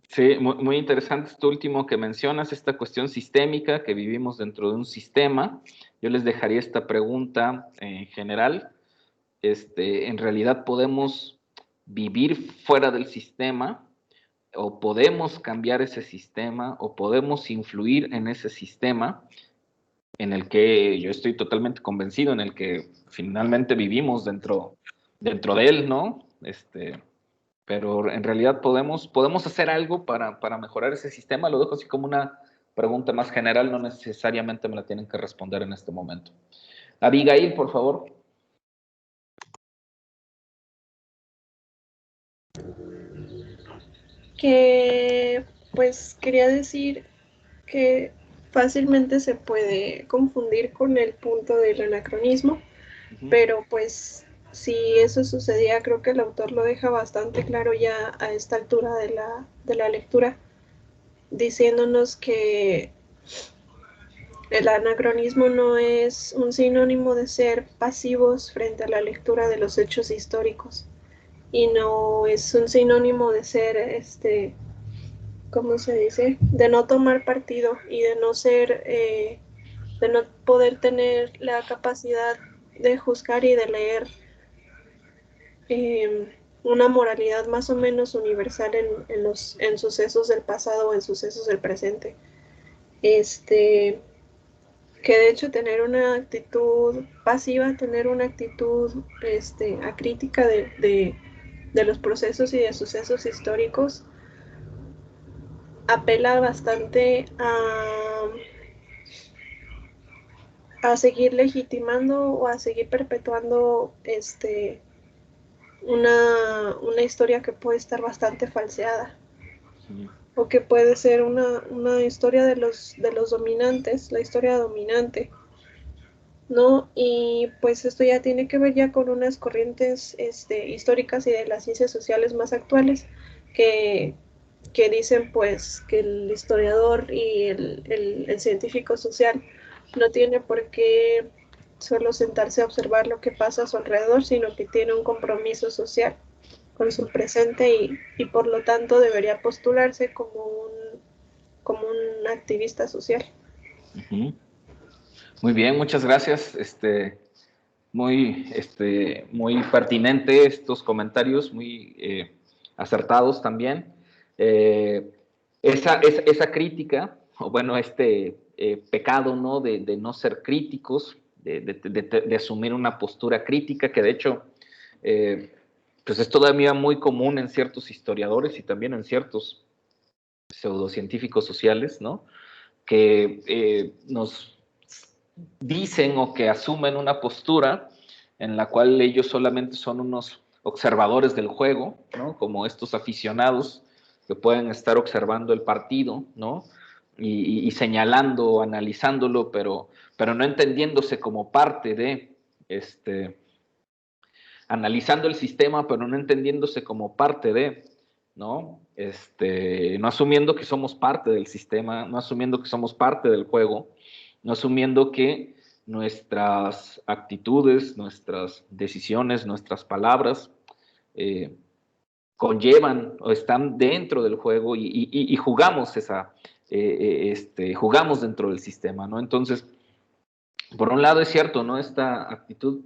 Sí, muy interesante esto último que mencionas, esta cuestión sistémica, que vivimos dentro de un sistema. Yo les dejaría esta pregunta en general. ¿En realidad podemos vivir fuera del sistema? ¿O podemos cambiar ese sistema? ¿O podemos influir en ese sistema en el que yo estoy totalmente convencido, en el que finalmente vivimos dentro de él, ¿no? Pero en realidad podemos hacer algo para mejorar ese sistema. Lo dejo así como una pregunta más general, no necesariamente me la tienen que responder en este momento. Abigail, por favor. Que pues quería decir que fácilmente se puede confundir con el punto del anacronismo, pero pues si eso sucedía, creo que el autor lo deja bastante claro ya a esta altura de la lectura, diciéndonos que el anacronismo no es un sinónimo de ser pasivos frente a la lectura de los hechos históricos, y no es un sinónimo de ser, ¿cómo se dice? De no tomar partido y de no ser, de no poder tener la capacidad de juzgar y de leer una moralidad más o menos universal en sucesos del pasado o en sucesos del presente. Que de hecho tener una actitud pasiva, tener una actitud acrítica de los procesos y de sucesos históricos, apela bastante a seguir legitimando o a seguir perpetuando una historia que puede estar bastante falseada. Sí. O que puede ser una historia de los dominantes, la historia dominante, ¿no? Y pues esto ya tiene que ver ya con unas corrientes históricas y de las ciencias sociales más actuales que dicen pues que el historiador y el científico social no tiene por qué solo sentarse a observar lo que pasa a su alrededor, sino que tiene un compromiso social con su presente y por lo tanto debería postularse como un activista social. Muy bien, muchas gracias. Muy pertinente estos comentarios, muy acertados también. Esa crítica, o bueno, pecado, ¿no? De no ser críticos, de asumir una postura crítica, que de hecho pues es todavía muy común en ciertos historiadores y también en ciertos pseudocientíficos sociales, ¿no? Que nos dicen o que asumen una postura en la cual ellos solamente son unos observadores del juego, ¿no? Como estos aficionados que pueden estar observando el partido, ¿no? Y señalando, analizándolo, pero no entendiéndose como parte de analizando el sistema, pero no entendiéndose como parte de, ¿no? No asumiendo que somos parte del sistema, no asumiendo que somos parte del juego, no asumiendo que nuestras actitudes, nuestras decisiones, nuestras palabras conllevan o están dentro del juego y jugamos jugamos dentro del sistema, ¿no? Entonces, por un lado es cierto, ¿no? Esta actitud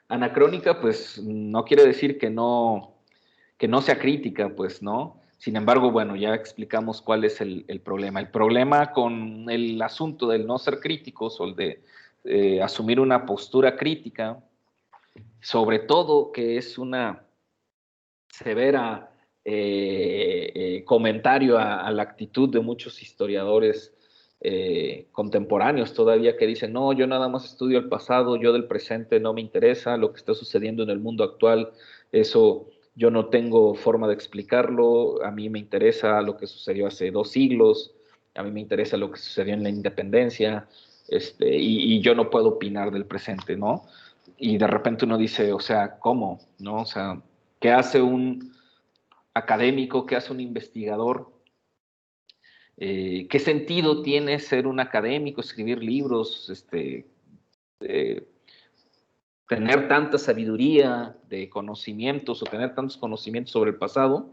anacrónica, pues no quiere decir que no sea crítica, pues, ¿no? Sin embargo, bueno, ya explicamos cuál es el problema. El problema con el asunto del no ser críticos o el de asumir una postura crítica, sobre todo que es una severa comentario a la actitud de muchos historiadores contemporáneos todavía, que dicen, no, yo nada más estudio el pasado, yo del presente no me interesa, lo que está sucediendo en el mundo actual, eso yo no tengo forma de explicarlo, a mí me interesa lo que sucedió hace 2 siglos, a mí me interesa lo que sucedió en la independencia, y yo no puedo opinar del presente, ¿no? Y de repente uno dice, o sea, ¿cómo? ¿No? O sea, ¿qué hace un académico, qué hace un investigador? ¿Qué sentido tiene ser un académico, escribir libros, tener tanta sabiduría de conocimientos o tener tantos conocimientos sobre el pasado,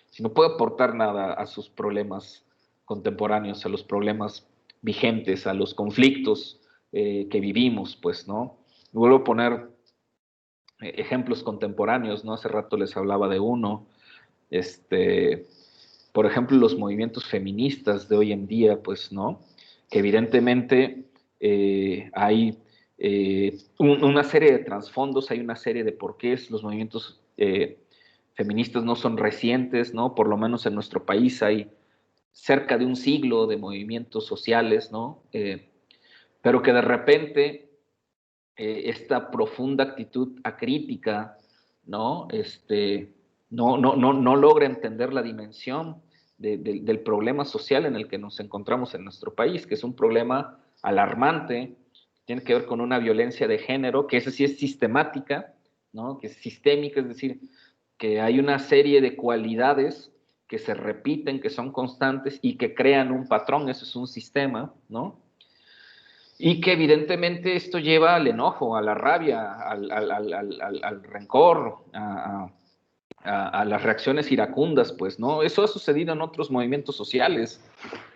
si no puede aportar nada a sus problemas contemporáneos, a los problemas vigentes, a los conflictos que vivimos, pues, ¿no? Vuelvo a poner ejemplos contemporáneos, ¿no? Hace rato les hablaba de uno, por ejemplo, los movimientos feministas de hoy en día, pues, ¿no? Que evidentemente hay una serie de trasfondos, hay una serie de porqués. Los movimientos feministas no son recientes, ¿no? Por lo menos en nuestro país hay cerca de un siglo de movimientos sociales, ¿no? Pero que de repente esta profunda actitud acrítica, ¿no? No logra entender la dimensión del problema social en el que nos encontramos en nuestro país, que es un problema alarmante, tiene que ver con una violencia de género, que esa sí es sistemática, ¿no? Que es sistémica, es decir, que hay una serie de cualidades que se repiten, que son constantes y que crean un patrón, eso es un sistema, ¿no? Y que evidentemente esto lleva al enojo, a la rabia, al rencor, a las reacciones iracundas, pues, ¿no? Eso ha sucedido en otros movimientos sociales,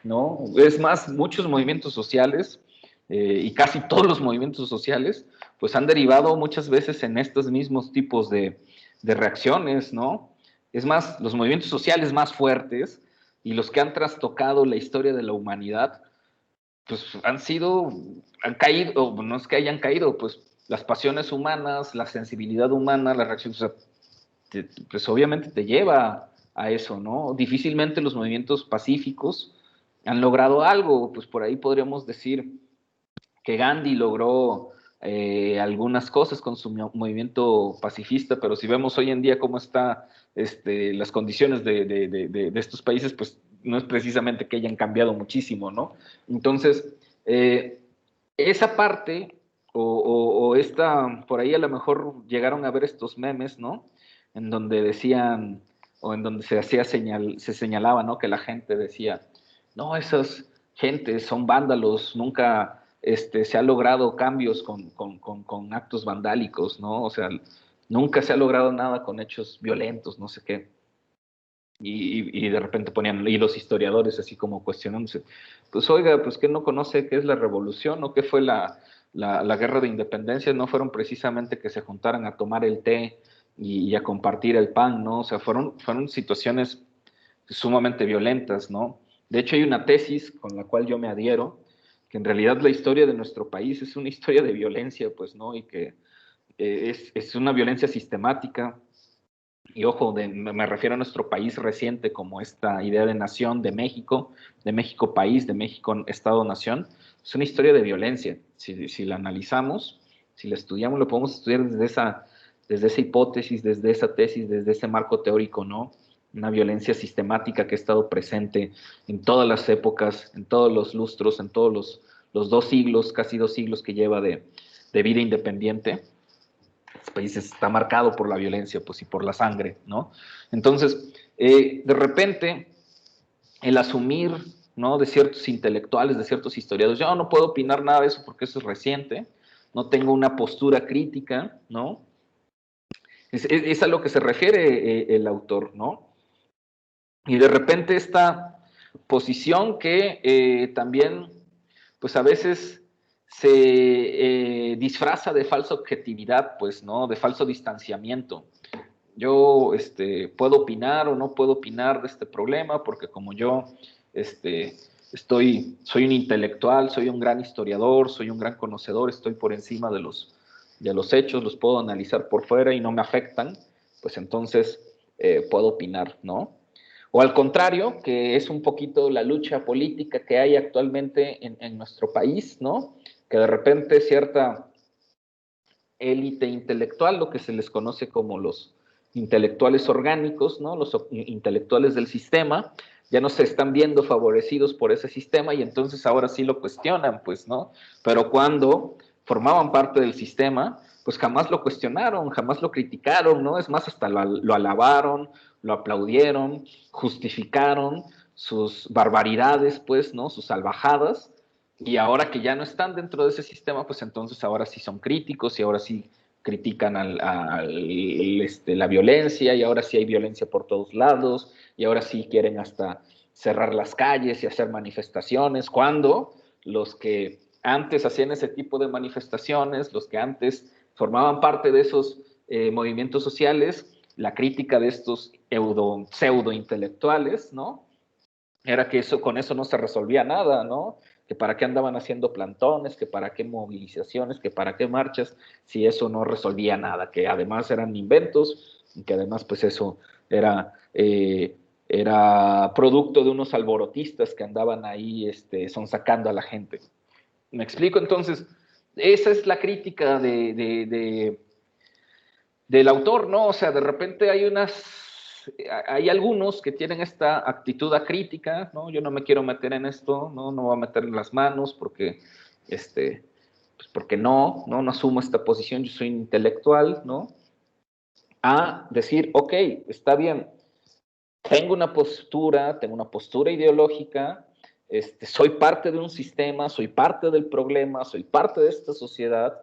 ¿no? Es más, muchos movimientos sociales y casi todos los movimientos sociales, pues han derivado muchas veces en estos mismos tipos de reacciones, ¿no? Es más, los movimientos sociales más fuertes y los que han trastocado la historia de la humanidad, pues han caído, no es que hayan caído, pues las pasiones humanas, la sensibilidad humana, la reacción, o sea, pues obviamente te lleva a eso, ¿no? Difícilmente los movimientos pacíficos han logrado algo, pues por ahí podríamos decir que Gandhi logró algunas cosas con su movimiento pacifista, pero si vemos hoy en día cómo están las condiciones de estos países, pues no es precisamente que hayan cambiado muchísimo, ¿no? Entonces, esa parte, o esta, por ahí a lo mejor llegaron a ver estos memes, ¿no? En donde decían, o en donde se señalaba, ¿no? Que la gente decía, no, esas gentes son vándalos, nunca se ha logrado cambios con actos vandálicos, ¿no? O sea, nunca se ha logrado nada con hechos violentos, no sé qué. Y de repente ponían, y los historiadores así como cuestionándose, pues oiga, pues que no conoce qué es la revolución o qué fue la guerra de independencia, no fueron precisamente que se juntaran a tomar el té y a compartir el pan, ¿no? O sea, fueron situaciones sumamente violentas, ¿no? De hecho, hay una tesis con la cual yo me adhiero, que en realidad la historia de nuestro país es una historia de violencia, pues, ¿no? Y que es una violencia sistemática. Y ojo, me refiero a nuestro país reciente como esta idea de nación de México país, de México Estado-nación. Es una historia de violencia. Si la analizamos, si la estudiamos, lo podemos estudiar desde esa hipótesis, desde esa tesis, desde ese marco teórico, ¿no? Una violencia sistemática que ha estado presente en todas las épocas, en todos los lustros, en todos los 2 siglos, casi 2 siglos que lleva de vida independiente. Este país está marcado por la violencia, pues, y por la sangre, ¿no? Entonces, de repente, el asumir, ¿no?, de ciertos intelectuales, de ciertos historiadores, yo no puedo opinar nada de eso porque eso es reciente, no tengo una postura crítica, ¿no? Es a lo que se refiere el autor, ¿no? Y de repente esta posición que también, pues a veces se disfraza de falsa objetividad, pues, ¿no? De falso distanciamiento. Yo puedo opinar o no puedo opinar de este problema porque como yo soy un intelectual, soy un gran historiador, soy un gran conocedor, estoy por encima de los hechos, los puedo analizar por fuera y no me afectan, pues entonces puedo opinar, ¿no? O al contrario, que es un poquito la lucha política que hay actualmente en nuestro país, ¿no? Que de repente cierta élite intelectual, lo que se les conoce como los intelectuales orgánicos, ¿no? Los intelectuales del sistema, ya no se están viendo favorecidos por ese sistema y entonces ahora sí lo cuestionan, pues, ¿no? Pero cuando formaban parte del sistema, pues jamás lo cuestionaron, jamás lo criticaron, ¿no? Es más, hasta lo alabaron, lo aplaudieron, justificaron sus barbaridades, pues, ¿no? Sus salvajadas, y ahora que ya no están dentro de ese sistema, pues entonces ahora sí son críticos y ahora sí critican la violencia y ahora sí hay violencia por todos lados y ahora sí quieren hasta cerrar las calles y hacer manifestaciones, cuando los que antes hacían ese tipo de manifestaciones, los que antes formaban parte de esos movimientos sociales, la crítica de estos pseudo intelectuales, ¿no? Era que con eso no se resolvía nada, ¿no? Que para qué andaban haciendo plantones, que para qué movilizaciones, que para qué marchas, si eso no resolvía nada, que además eran inventos, y que además pues eso era producto de unos alborotistas que andaban ahí sonsacando a la gente. ¿Me explico? Entonces, esa es la crítica del autor, ¿no? O sea, de repente hay algunos que tienen esta actitud acrítica, ¿no? Yo no me quiero meter en esto, no voy a meter en las manos porque, pues porque no asumo esta posición, yo soy intelectual, ¿no? A decir, ok, está bien, tengo una postura ideológica, soy parte de un sistema, soy parte del problema, soy parte de esta sociedad,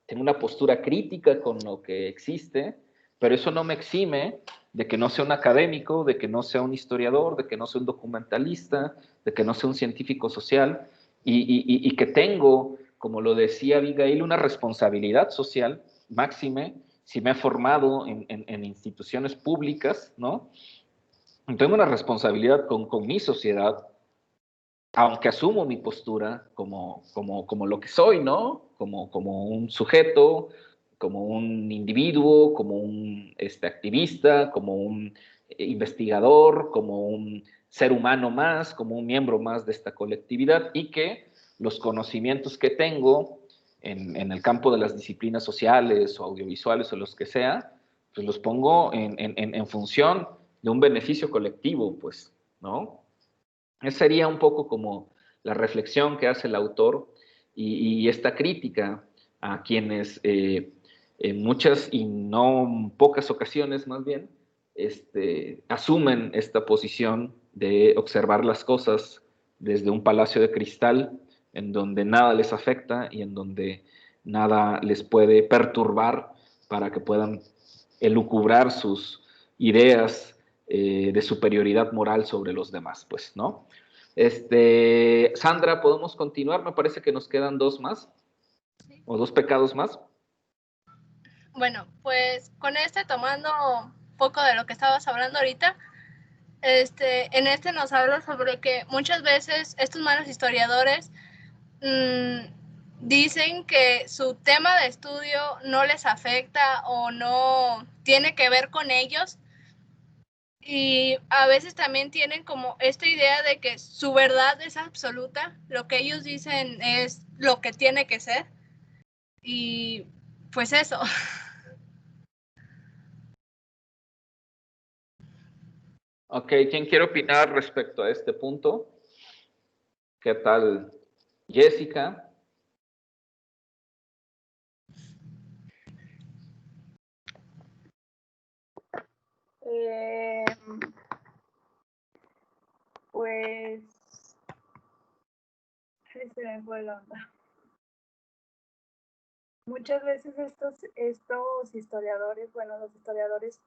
tengo una postura crítica con lo que existe, pero eso no me exime de que no sea un académico, de que no sea un historiador, de que no sea un documentalista, de que no sea un científico social, y que tengo, como lo decía Abigail, una responsabilidad social máxime, si me he formado en instituciones públicas, ¿no? Tengo una responsabilidad con mi sociedad, aunque asumo mi postura como lo que soy, ¿no? Como un sujeto, como un individuo, como un activista, como un investigador, como un ser humano más, como un miembro más de esta colectividad, y que los conocimientos que tengo en el campo de las disciplinas sociales o audiovisuales o los que sea, pues los pongo en función de un beneficio colectivo, pues, ¿no? Esa sería un poco como la reflexión que hace el autor y esta crítica a quienes en muchas y no pocas ocasiones más bien asumen esta posición de observar las cosas desde un palacio de cristal en donde nada les afecta y en donde nada les puede perturbar para que puedan elucubrar sus ideas de superioridad moral sobre los demás, pues, ¿no? Sandra, ¿podemos continuar? Me parece que nos quedan dos más, o dos pecados más. Bueno, pues con tomando un poco de lo que estabas hablando ahorita, en nos habla sobre que muchas veces estos malos historiadores dicen que su tema de estudio no les afecta o no tiene que ver con ellos, y a veces también tienen como esta idea de que su verdad es absoluta, lo que ellos dicen es lo que tiene que ser, y pues eso. Ok, ¿quién quiere opinar respecto a este punto? ¿Qué tal, Jessica? Pues se me fue la onda. Muchas veces estos historiadores, bueno, los historiadores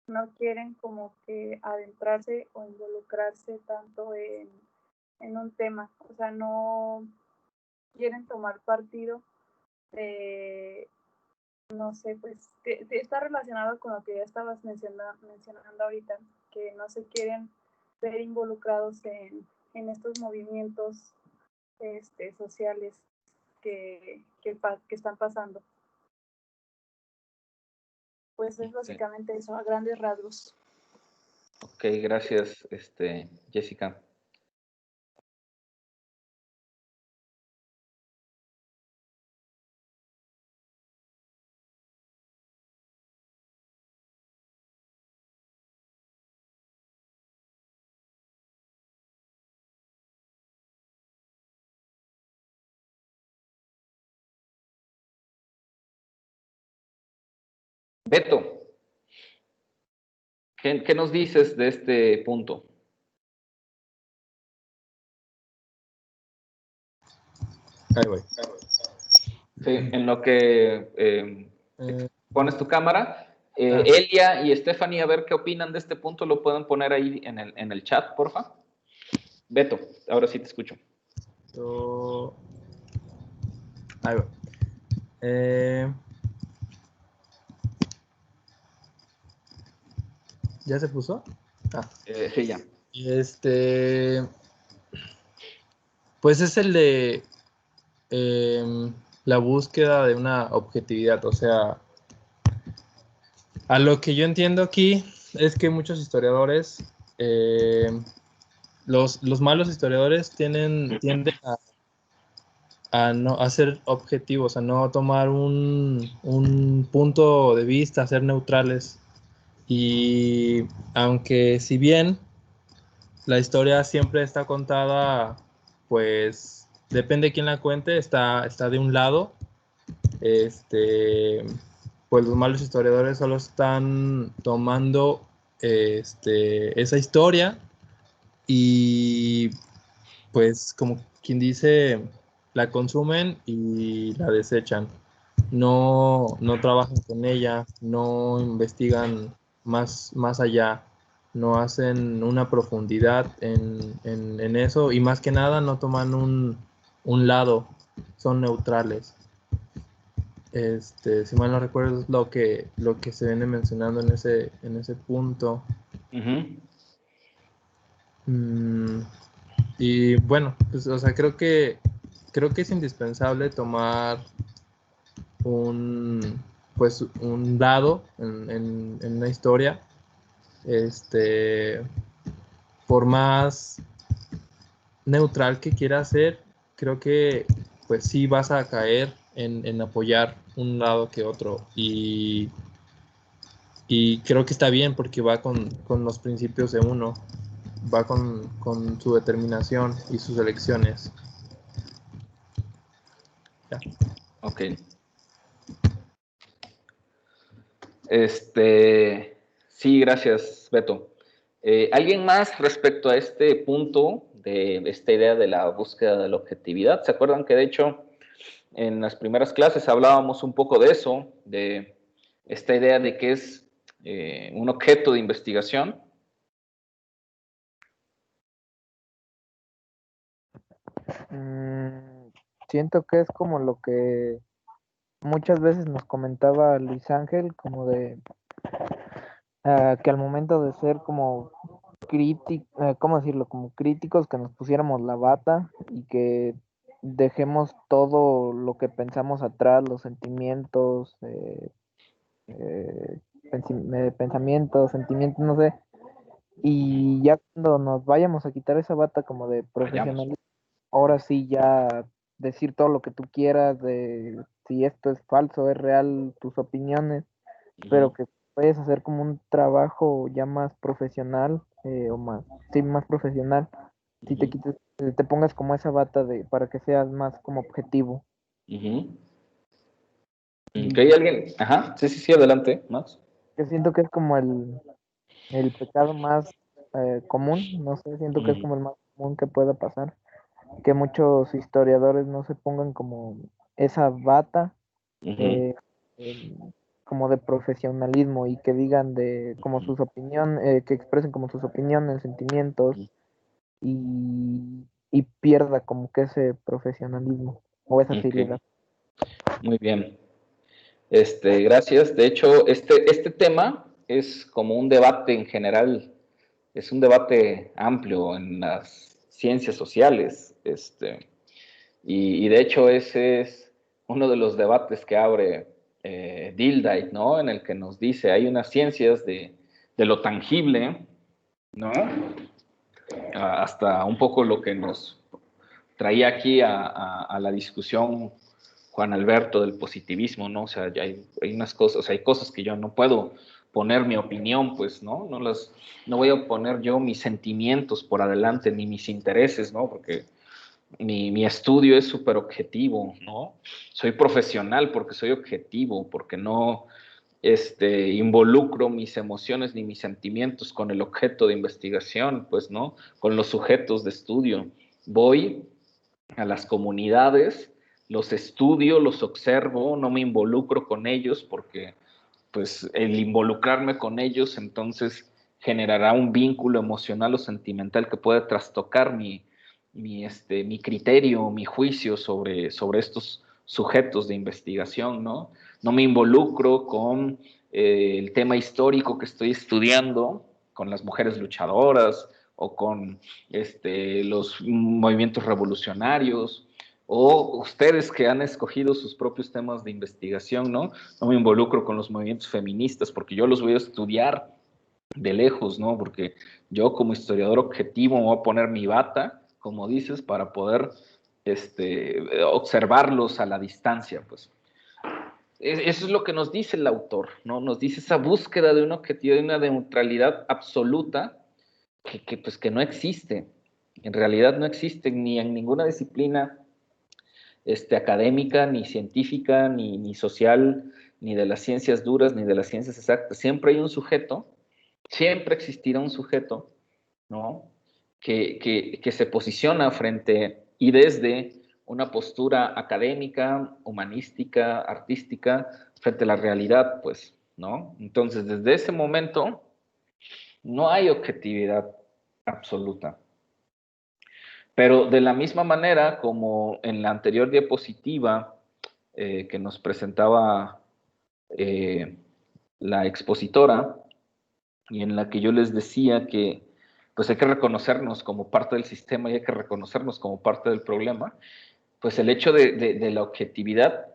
no quieren como que adentrarse o involucrarse tanto en un tema, o sea, no quieren tomar partido, no sé, pues está relacionado con lo que ya estabas mencionando ahorita, que no se quieren ver involucrados en estos movimientos sociales que están pasando. Pues es básicamente eso, a grandes rasgos. Ok, gracias, Jessica. Beto, ¿qué nos dices de este punto? Ahí voy. Sí, en lo que pones tu cámara. Elia y Stephanie, a ver qué opinan de este punto, lo pueden poner ahí en el chat, porfa. Beto, ahora sí te escucho. Ahí va. ¿Ya se puso? Sí, ya. Pues es el de la búsqueda de una objetividad. O sea, a lo que yo entiendo aquí es que muchos historiadores, los malos historiadores tienden a ser objetivos, a no tomar un punto de vista, a ser neutrales. Y aunque si bien la historia siempre está contada, pues depende de quién la cuente, está de un lado, pues los malos historiadores solo están tomando esa historia y pues como quien dice, la consumen y la desechan. No trabajan con ella, no investigan más allá, no hacen una profundidad en eso y más que nada no toman un lado, son neutrales. Si mal no recuerdo es lo que se viene mencionando en ese punto. Y bueno, pues, o sea, creo que es indispensable tomar un lado en una historia, por más neutral que quieras ser, creo que pues sí vas a caer en apoyar un lado que otro y creo que está bien porque va con los principios de uno, va con su determinación y sus elecciones. Ya. Ok. Sí, gracias, Beto. ¿Alguien más respecto a este punto de esta idea de la búsqueda de la objetividad? ¿Se acuerdan que de hecho en las primeras clases hablábamos un poco de eso, de esta idea de que es un objeto de investigación? Siento que es como lo que muchas veces nos comentaba Luis Ángel, como de que al momento de ser como ¿cómo decirlo? Como críticos, que nos pusiéramos la bata y que dejemos todo lo que pensamos atrás, los sentimientos, pensamientos, sentimientos, no sé, y ya cuando nos vayamos a quitar esa bata como de profesionalismo, ahora sí ya decir todo lo que tú quieras, de si esto es falso, es real, tus opiniones, pero que puedes hacer como un trabajo ya más profesional, o más profesional, si te quites, te pongas como esa bata para que seas más como objetivo. ¿Hay alguien? Ajá, sí, adelante, Max. que siento que es como el pecado más común, no sé, siento que es como el más común que pueda pasar, que muchos historiadores no se pongan como esa bata eh, como de profesionalismo y que digan de como sus opiniones, que expresen como sus opiniones, sentimientos y pierda como que ese profesionalismo o esa seriedad. Muy bien. Gracias. De hecho, este tema es como un debate en general, es un debate amplio en las ciencias sociales, y de hecho ese es uno de los debates que abre Dildite, ¿no? En el que nos dice, hay unas ciencias de lo tangible, ¿no? Hasta un poco lo que nos traía aquí a la discusión Juan Alberto del positivismo, ¿no? O sea, hay unas cosas, hay cosas que yo no puedo poner mi opinión, pues, ¿no? No voy a poner yo mis sentimientos por adelante, ni mis intereses, ¿no? Porque mi estudio es súper objetivo, ¿no? Soy profesional porque soy objetivo, porque no involucro mis emociones ni mis sentimientos con el objeto de investigación, pues, ¿no? Con los sujetos de estudio. Voy a las comunidades, los estudio, los observo, no me involucro con ellos porque, pues, el involucrarme con ellos entonces generará un vínculo emocional o sentimental que puede trastocar mi criterio, mi juicio sobre estos sujetos de investigación, ¿no? No me involucro con el tema histórico que estoy estudiando, con las mujeres luchadoras o con los movimientos revolucionarios, o ustedes que han escogido sus propios temas de investigación, ¿no? No me involucro con los movimientos feministas porque yo los voy a estudiar de lejos, ¿no? Porque yo como historiador objetivo me voy a poner mi bata, como dices, para poder observarlos a la distancia, pues. Eso es lo que nos dice el autor, ¿no? Nos dice esa búsqueda de un objetivo, de una neutralidad absoluta que no existe. En realidad no existe ni en ninguna disciplina académica, ni científica, ni social, ni de las ciencias duras, ni de las ciencias exactas. Siempre hay un sujeto, siempre existirá un sujeto, ¿no? Que se posiciona frente y desde una postura académica, humanística, artística, frente a la realidad, pues, ¿no? Entonces, desde ese momento, no hay objetividad absoluta. Pero de la misma manera como en la anterior diapositiva que nos presentaba la expositora, y en la que yo les decía que pues hay que reconocernos como parte del sistema y hay que reconocernos como parte del problema, pues el hecho de la objetividad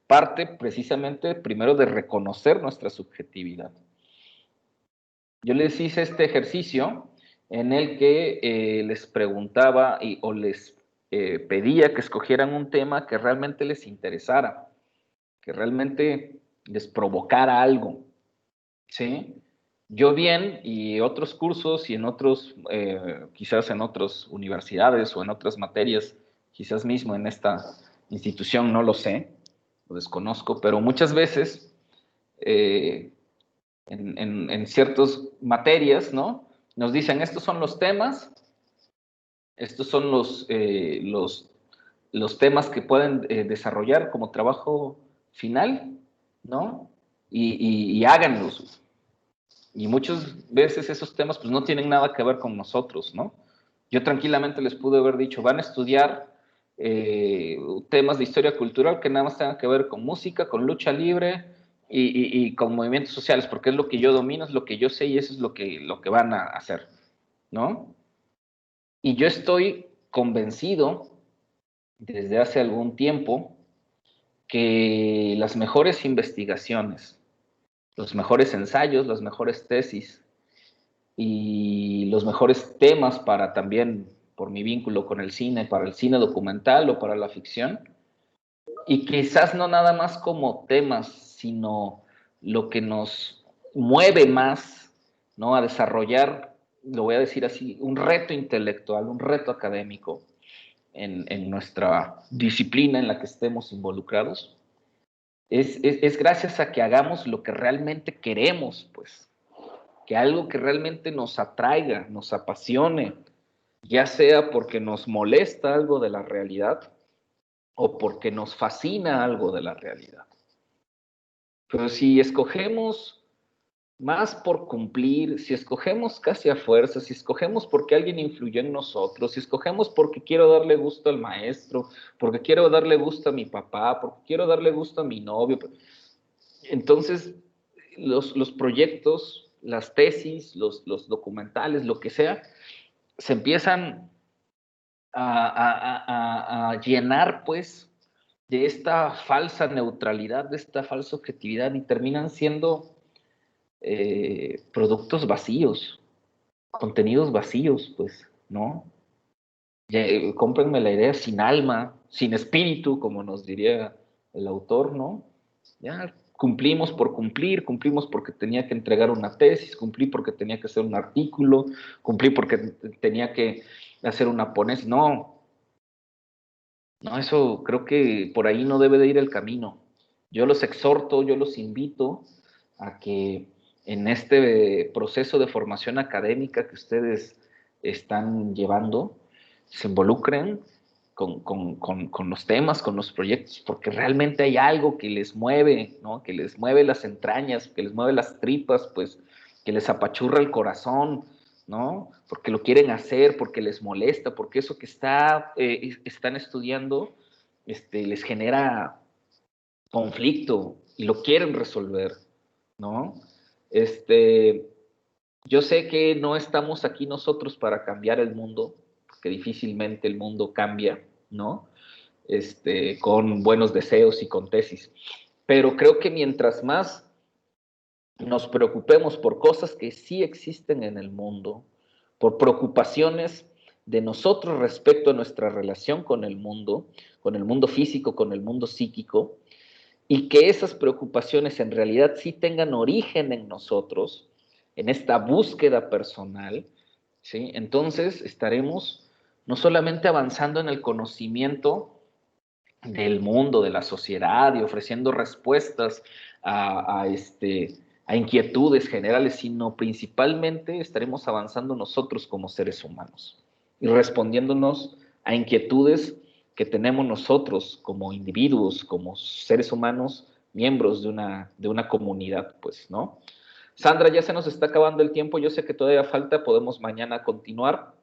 parte precisamente primero de reconocer nuestra subjetividad. Yo les hice este ejercicio en el que les preguntaba o les pedía que escogieran un tema que realmente les interesara, que realmente les provocara algo, ¿sí? Yo bien, y otros cursos y en otros, quizás en otras universidades o en otras materias, quizás mismo en esta institución, no lo sé, lo desconozco, pero muchas veces en ciertas materias, ¿no? Nos dicen, estos son los temas, estos son los temas que pueden desarrollar como trabajo final, ¿no? Y háganlos. Y muchas veces esos temas pues no tienen nada que ver con nosotros, ¿no? Yo tranquilamente les pude haber dicho, van a estudiar temas de historia cultural que nada más tengan que ver con música, con lucha libre y con movimientos sociales, porque es lo que yo domino, es lo que yo sé y eso es lo que van a hacer, ¿no? Y yo estoy convencido desde hace algún tiempo que las mejores investigaciones, los mejores ensayos, las mejores tesis y los mejores temas para también, por mi vínculo con el cine, para el cine documental o para la ficción, y quizás no nada más como temas, sino lo que nos mueve más, ¿no? A desarrollar, lo voy a decir así, un reto intelectual, un reto académico en nuestra disciplina en la que estemos involucrados, es gracias a que hagamos lo que realmente queremos, pues, que algo que realmente nos atraiga, nos apasione, ya sea porque nos molesta algo de la realidad o porque nos fascina algo de la realidad. Pero si escogemos más por cumplir, si escogemos casi a fuerza, si escogemos porque alguien influyó en nosotros, si escogemos porque quiero darle gusto al maestro, porque quiero darle gusto a mi papá, porque quiero darle gusto a mi novio, entonces los proyectos, las tesis, los documentales, lo que sea, se empiezan a llenar, pues, de esta falsa neutralidad, de esta falsa objetividad, y terminan siendo productos vacíos, contenidos vacíos, pues, ¿no? Cómprenme la idea, sin alma, sin espíritu, como nos diría el autor, ¿no? Ya cumplimos por cumplir, cumplimos porque tenía que entregar una tesis, cumplí porque tenía que hacer un artículo, cumplí porque tenía que hacer una ponencia. No, eso creo que por ahí no debe de ir el camino. Yo los exhorto, yo los invito a que en este proceso de formación académica que ustedes están llevando, se involucren con los temas, con los proyectos, porque realmente hay algo que les mueve, ¿no? Que les mueve las entrañas, que les mueve las tripas, pues, que les apachurra el corazón, ¿no? Porque lo quieren hacer, porque les molesta, porque eso que están estudiando les genera conflicto y lo quieren resolver, ¿no? Yo sé que no estamos aquí nosotros para cambiar el mundo, porque difícilmente el mundo cambia, ¿no? Con buenos deseos y con tesis. Pero creo que mientras más nos preocupemos por cosas que sí existen en el mundo, por preocupaciones de nosotros respecto a nuestra relación con el mundo físico, con el mundo psíquico, y que esas preocupaciones en realidad sí tengan origen en nosotros, en esta búsqueda personal, ¿sí? Entonces estaremos no solamente avanzando en el conocimiento del mundo, de la sociedad, y ofreciendo respuestas a inquietudes generales, sino principalmente estaremos avanzando nosotros como seres humanos y respondiéndonos a inquietudes que tenemos nosotros como individuos, como seres humanos, miembros de una comunidad, pues, ¿no? Sandra, ya se nos está acabando el tiempo, yo sé que todavía falta, podemos mañana continuar.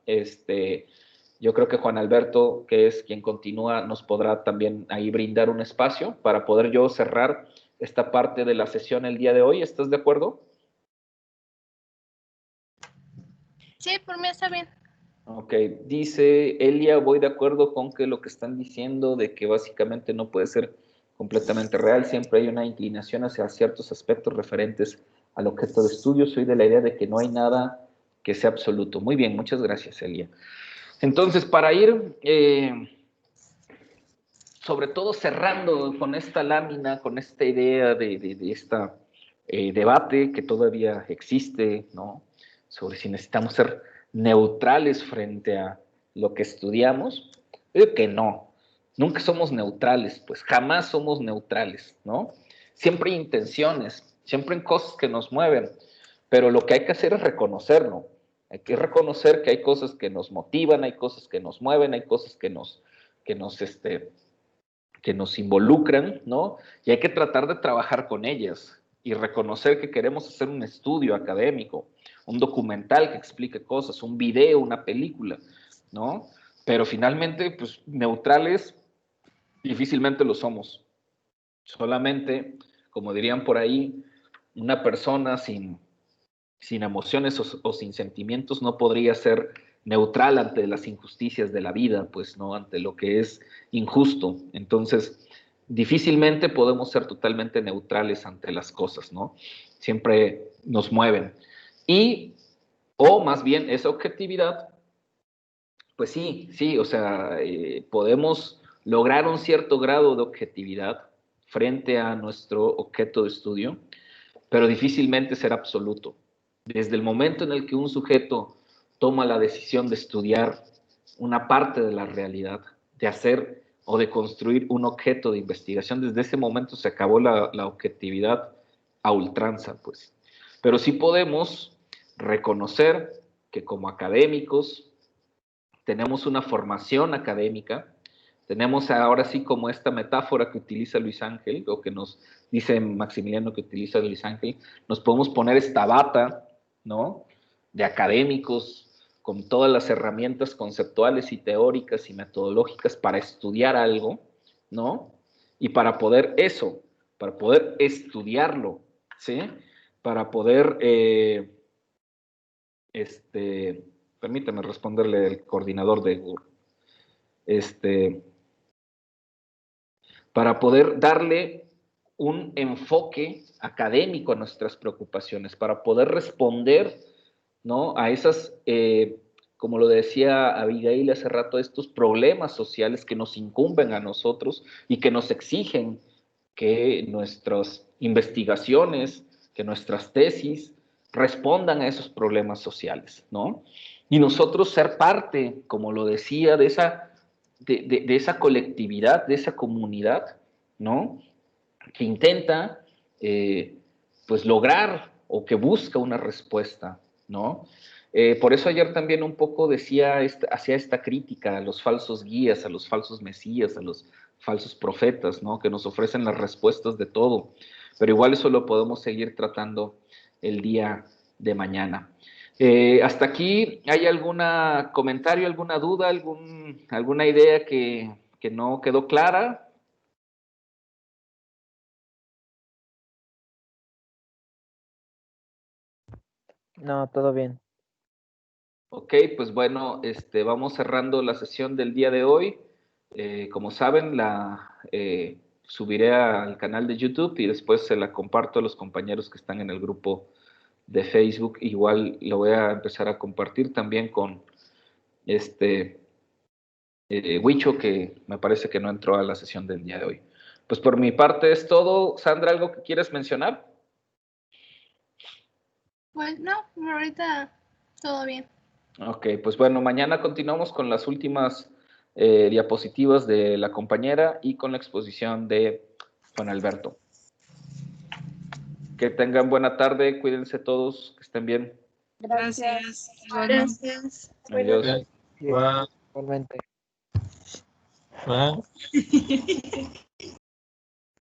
Yo creo que Juan Alberto, que es quien continúa, nos podrá también ahí brindar un espacio para poder yo cerrar esta parte de la sesión el día de hoy. ¿Estás de acuerdo? Sí, por mí está bien. Ok, dice Elia, voy de acuerdo con que lo que están diciendo de que básicamente no puede ser completamente real, siempre hay una inclinación hacia ciertos aspectos referentes al objeto de estudio. Soy de la idea de que no hay nada que sea absoluto. Muy bien, muchas gracias, Elia. Entonces, para ir sobre todo cerrando con esta lámina, con esta idea de este debate que todavía existe, ¿no? Sobre si necesitamos ser neutrales frente a lo que estudiamos. Yo digo que no, nunca somos neutrales, pues jamás somos neutrales, ¿no? Siempre hay intenciones, siempre hay cosas que nos mueven, pero lo que hay que hacer es reconocerlo. Hay que reconocer que hay cosas que nos motivan, hay cosas que nos mueven, hay cosas que nos involucran, ¿no? Y hay que tratar de trabajar con ellas y reconocer que queremos hacer un estudio académico, un documental que explique cosas, un video, una película, ¿no? Pero finalmente, pues, neutrales difícilmente lo somos. Solamente, como dirían por ahí, una persona sin emociones o sin sentimientos no podría ser neutral ante las injusticias de la vida, pues, ¿no? Ante lo que es injusto. Entonces, difícilmente podemos ser totalmente neutrales ante las cosas, ¿no? Siempre nos mueven. O más bien, esa objetividad, pues sí, o sea, podemos lograr un cierto grado de objetividad frente a nuestro objeto de estudio, pero difícilmente será absoluto. Desde el momento en el que un sujeto toma la decisión de estudiar una parte de la realidad, de hacer o de construir un objeto de investigación. Desde ese momento se acabó la objetividad a ultranza, pues. Pero sí podemos reconocer que como académicos tenemos una formación académica, tenemos ahora sí como esta metáfora que utiliza Luis Ángel, o que nos dice Maximiliano que utiliza Luis Ángel, nos podemos poner esta bata, ¿no?, de académicos, con todas las herramientas conceptuales y teóricas y metodológicas para estudiar algo, ¿no? Y para poder estudiarlo, ¿sí? Para poder, permítame responderle al coordinador de Google, para poder darle un enfoque académico a nuestras preocupaciones, para poder responder, ¿no?, a esas, como lo decía Abigail hace rato, estos problemas sociales que nos incumben a nosotros y que nos exigen que nuestras investigaciones, que nuestras tesis respondan a esos problemas sociales, ¿no? Y nosotros ser parte, como lo decía, de esa colectividad, de esa comunidad, ¿no?, que intenta, pues, lograr o que busca una respuesta, ¿no? Por eso ayer también un poco hacía esta crítica a los falsos guías, a los falsos mesías, a los falsos profetas, ¿no?, que nos ofrecen las respuestas de todo, pero igual eso lo podemos seguir tratando el día de mañana. Hasta aquí, ¿hay algún comentario, alguna duda, alguna idea que no quedó clara? No, todo bien. Ok, pues bueno, vamos cerrando la sesión del día de hoy. Como saben, la subiré al canal de YouTube y después se la comparto a los compañeros que están en el grupo de Facebook. Igual lo voy a empezar a compartir también con Huicho, que me parece que no entró a la sesión del día de hoy. Pues por mi parte es todo. Sandra, ¿algo que quieras mencionar? Pues no, ahorita todo bien. Ok, pues bueno, mañana continuamos con las últimas diapositivas de la compañera y con la exposición de Juan Alberto. Que tengan buena tarde, cuídense todos, que estén bien. Gracias. Gracias. Adiós. Igualmente.